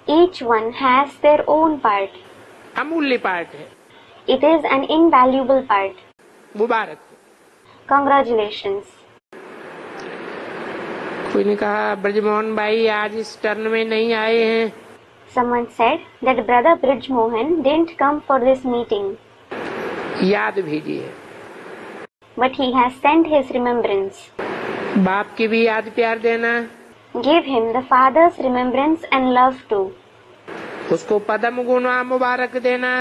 [SPEAKER 1] Each one has their own part.
[SPEAKER 2] अमूल्य पार्ट है।
[SPEAKER 1] It is an invaluable part.
[SPEAKER 2] Mubarak.
[SPEAKER 1] Congratulations.
[SPEAKER 2] कोई ने कहा ब्रजमोहन भाई आज इस टर्न में नहीं आए हैं।
[SPEAKER 1] Someone said that Brother Brij Mohan didn't come for this meeting,
[SPEAKER 2] याद भेजिए।
[SPEAKER 1] but he has sent his remembrance.
[SPEAKER 2] बाप की भी याद प्यार देना।
[SPEAKER 1] Give him the Father's remembrance and love too.
[SPEAKER 2] उसको पद्म गुना मुबारक देना।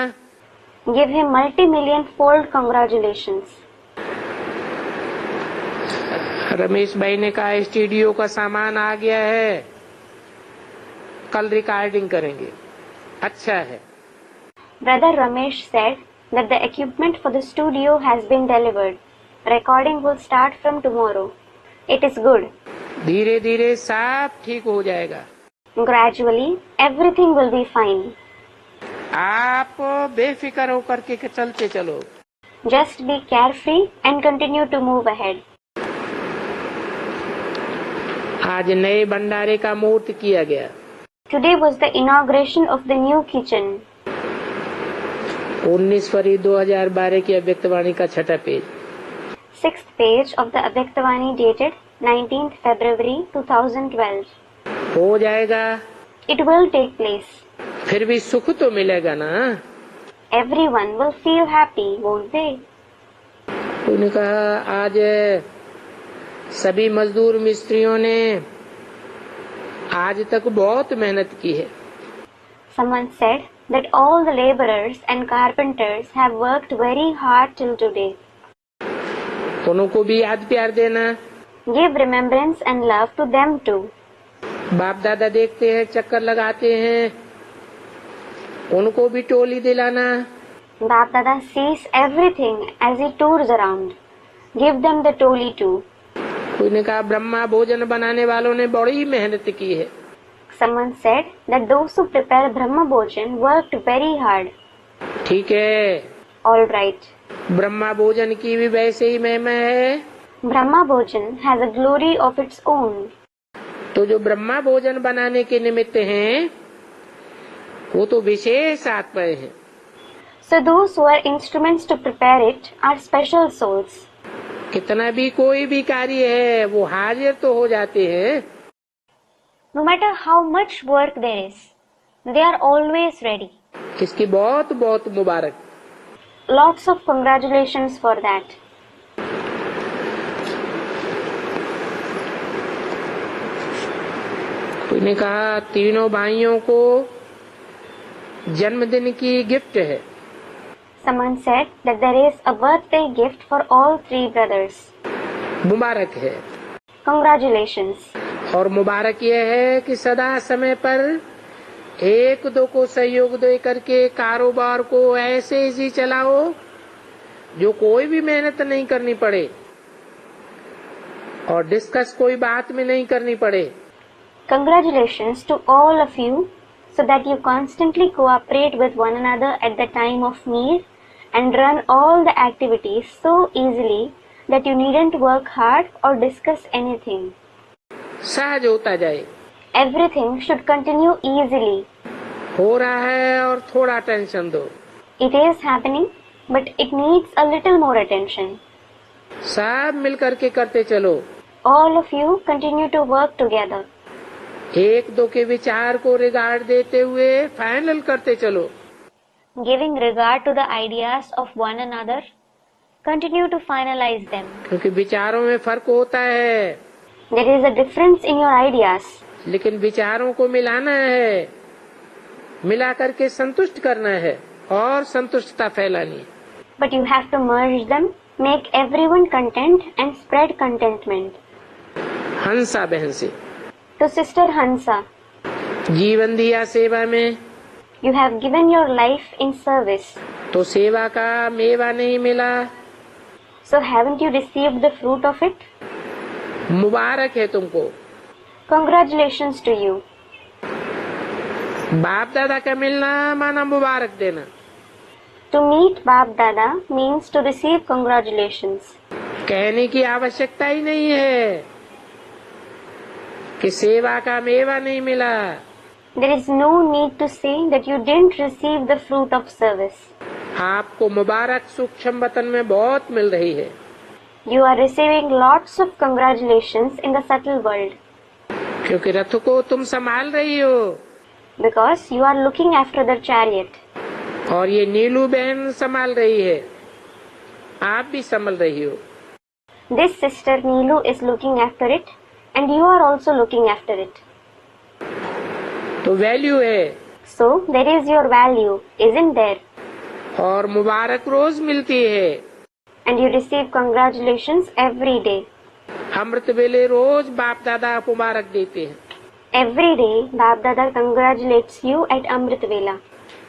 [SPEAKER 1] Give him multi-million-fold congratulations.
[SPEAKER 2] Ramesh भाई ने कहा स्टूडियो का सामान आ गया है, कल रिकॉर्डिंग करेंगे। अच्छा है।
[SPEAKER 1] Brother Ramesh said that the equipment for the studio has been delivered. Recording will start from tomorrow. It is good.
[SPEAKER 2] धीरे धीरे सब ठीक हो जाएगा।
[SPEAKER 1] Gradually, everything will be fine.
[SPEAKER 2] आप बेफिक्र होकर के चलते चलो।
[SPEAKER 1] Just be carefree and continue to move ahead.
[SPEAKER 2] आज नए भंडारे का मुहूर्त किया गया।
[SPEAKER 1] Today was the inauguration of the new kitchen.
[SPEAKER 2] 19 फरवरी 2012 की अव्यक्तवाणी का 6ठा page.
[SPEAKER 1] 6th page of the Abhyaktavani dated 19th February 2012.
[SPEAKER 2] हो जाएगा।
[SPEAKER 1] It will take place.
[SPEAKER 2] फिर भी सुख तो मिलेगा ना।
[SPEAKER 1] Everyone will feel happy, won't they?
[SPEAKER 2] उन्होंने कहा आज सभी मजदूर मिस्त्रियों ने आज तक बहुत मेहनत की है।
[SPEAKER 1] Someone said that all the laborers and carpenters have worked very hard till today.
[SPEAKER 2] उनको भी याद प्यार देना।
[SPEAKER 1] Give remembrance and love to them too.
[SPEAKER 2] बाप दादा देखते हैं, चक्कर लगाते हैं, उनको भी टोली दिलाना।
[SPEAKER 1] Bap Dada sees everything as he tours around. Give them the toli too.
[SPEAKER 2] कोई ने कहा ब्रह्मा भोजन बनाने वालों ने बड़ी मेहनत की है।
[SPEAKER 1] Someone said that those who prepare Brahma Bhojan worked very hard.
[SPEAKER 2] ठीक है।
[SPEAKER 1] All right.
[SPEAKER 2] ब्रह्मा भोजन की भी वैसे ही महिमा है।
[SPEAKER 1] Brahma Bhojan has a glory of its own.
[SPEAKER 2] तो जो ब्रह्मा भोजन बनाने के निमित्त हैं, वो तो विशेष आत्माएं हैं।
[SPEAKER 1] So those who are instruments to prepare it are special souls.
[SPEAKER 2] कितना भी कोई भी कार्य है वो हाजिर तो हो जाते हैं।
[SPEAKER 1] No matter how much work there is, they are always ready.
[SPEAKER 2] इसकी बहुत बहुत मुबारक।
[SPEAKER 1] Lots of congratulations for that.
[SPEAKER 2] कोई ने कहा तीनों भाइयों को जन्मदिन की गिफ्ट है।
[SPEAKER 1] Someone said that there is a birthday gift for all 3 brothers.
[SPEAKER 2] मुबारक है।
[SPEAKER 1] Congratulations.
[SPEAKER 2] और मुबारक यह है कि सदा समय पर एक दो को सहयोग दे करके कारोबार को ऐसे ही चलाओ जो कोई भी मेहनत नहीं करनी पड़े और डिस्कस कोई बात में नहीं करनी पड़े।
[SPEAKER 1] Congratulations to all of you so that you constantly cooperate with one another at the time of need and run all the activities so easily that you needn't work hard or discuss anything.
[SPEAKER 2] सहज होता जाए।
[SPEAKER 1] Everything should continue easily.
[SPEAKER 2] हो रहा है और थोड़ा tension दो।
[SPEAKER 1] It is happening, but it needs a little more attention.
[SPEAKER 2] सब मिल करके करते चलो।
[SPEAKER 1] All of you continue to work together.
[SPEAKER 2] एक दो के विचार को रिगार्ड देते हुए फाइनल करते चलो।
[SPEAKER 1] Giving regard to the ideas of one another, continue to finalize them.
[SPEAKER 2] क्योंकि विचारों में फर्क होता है,
[SPEAKER 1] There is a difference in your ideas,
[SPEAKER 2] लेकिन विचारों को मिलाना है, मिला करके संतुष्ट करना है और संतुष्टता फैलानी है।
[SPEAKER 1] but you have to merge them, make everyone content and spread contentment.
[SPEAKER 2] हंसा बहन से
[SPEAKER 1] To Sister Hansa,
[SPEAKER 2] जीवन दिया सेवा में,
[SPEAKER 1] you have given your life in service.
[SPEAKER 2] तो सेवा का मेवा नहीं मिला,
[SPEAKER 1] So haven't you received the fruit of it?
[SPEAKER 2] मुबारक है तुमको।
[SPEAKER 1] Congratulations to you.
[SPEAKER 2] बाप दादा का मिलना माना मुबारक देना।
[SPEAKER 1] To meet Bap Dada means to receive congratulations.
[SPEAKER 2] कहने की आवश्यकता ही नहीं है कि सेवा का मेवा नहीं मिला।
[SPEAKER 1] There is no need to say that you didn't receive the fruit of service.
[SPEAKER 2] आपको मुबारक सूक्ष्म वतन में बहुत मिल रही है।
[SPEAKER 1] You are receiving lots of congratulations in the subtle world
[SPEAKER 2] क्योंकि रथ को तुम संभाल रही हो
[SPEAKER 1] because you are looking after the chariot.
[SPEAKER 2] और ये नीलू बहन संभाल रही है, आप भी संभल रही हो।
[SPEAKER 1] This sister Neelu is looking after it and you are also looking after it.
[SPEAKER 2] तो वैल्यू है
[SPEAKER 1] So there is your value, isn't there?
[SPEAKER 2] और मुबारक रोज मिलती है।
[SPEAKER 1] And you receive congratulations every day.
[SPEAKER 2] अमृत वेले रोज बाप दादा मुबारक देते हैं।
[SPEAKER 1] Every day, Bap Dada congratulates you at Amrit Vela.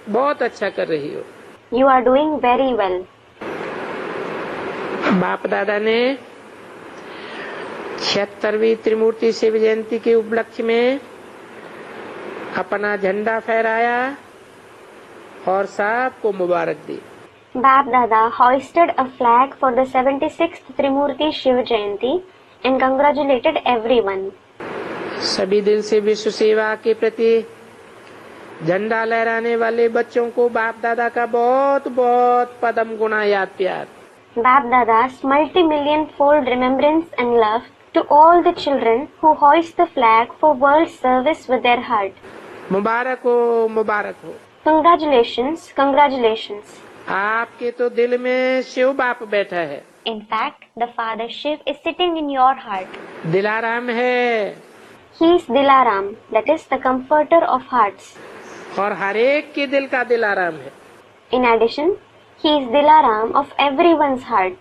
[SPEAKER 2] बहुत अच्छा कर रही हो।
[SPEAKER 1] You are doing very well.
[SPEAKER 2] बाप दादा ने 76वीं त्रिमूर्ति शिव जयंती के उपलक्ष्य में अपना झंडा फहराया और सबको मुबारक दी।
[SPEAKER 1] Bap Dada hoisted a flag for the 76th Trimurti Shiv Jayanti and congratulated everyone.
[SPEAKER 2] सभी दिल से विश्व सेवा के प्रति झंडा लहराने वाले बच्चों को बाप दादा का बहुत बहुत पदम गुना याद प्यार।
[SPEAKER 1] Bap Dada's multi-million-fold remembrance and love to all the children who hoist the flag for world service with their heart.
[SPEAKER 2] मुबारक हो, मुबारक हो।
[SPEAKER 1] Congratulations, congratulations.
[SPEAKER 2] आपके तो दिल में शिव बाप बैठा है।
[SPEAKER 1] In fact, the Father Shiv is sitting in your heart.
[SPEAKER 2] Dilaram है
[SPEAKER 1] He is Dilaram, that is the comforter of hearts.
[SPEAKER 2] और हर एक के दिल का दिलाराम है।
[SPEAKER 1] In addition, he is Dilaram of everyone's heart.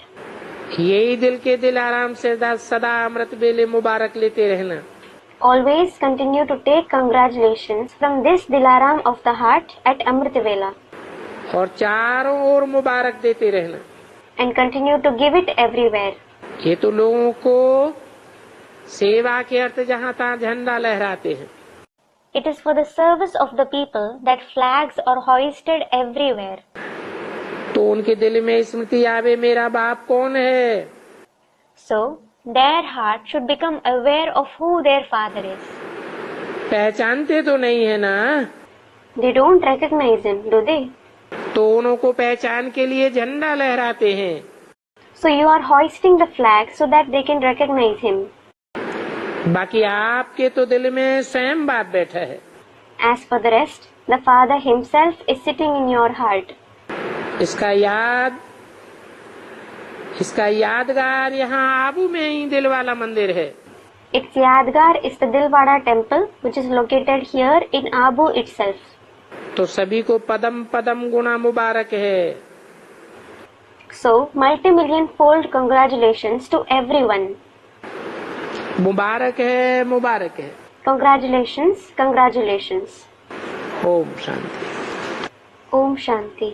[SPEAKER 2] यही दिल के दिलाराम से सदा अमृत बेले मुबारक लेते रहना।
[SPEAKER 1] Always continue to take congratulations from this Dilaram of the heart at Amrit Vela.
[SPEAKER 2] और चारों ओर मुबारक देते रहना।
[SPEAKER 1] And continue to give it everywhere.
[SPEAKER 2] ये तो लोगों को सेवा के अर्थ जहाँ तहाँ झंडा लहराते हैं।
[SPEAKER 1] It is for the service of the people that flags are hoisted everywhere.
[SPEAKER 2] तो उनके दिल में स्मृति आवे मेरा बाप कौन है।
[SPEAKER 1] So, their heart should become aware of who their father is.
[SPEAKER 2] पहचानते तो नहीं है ना,
[SPEAKER 1] They don't recognize him, do they?
[SPEAKER 2] तो उनको पहचान के लिए झंडा लहराते हैं।
[SPEAKER 1] So you are hoisting the flag so that they can recognize him.
[SPEAKER 2] बाकी आपके तो दिल में स्वयं बाप बैठा है।
[SPEAKER 1] As for the rest, the Father himself is sitting in your heart.
[SPEAKER 2] इसका यादगार यहाँ आबू में ही दिल वाला मंदिर है।
[SPEAKER 1] Its Yadgar is the Dilwada temple which is located here in Abu itself.
[SPEAKER 2] तो सभी को पदम पदम गुना मुबारक है।
[SPEAKER 1] So, multi-million-fold congratulations to everyone.
[SPEAKER 2] मुबारक है, मुबारक है।
[SPEAKER 1] Congratulations, congratulations.
[SPEAKER 2] Om Shanti.
[SPEAKER 1] Om Shanti.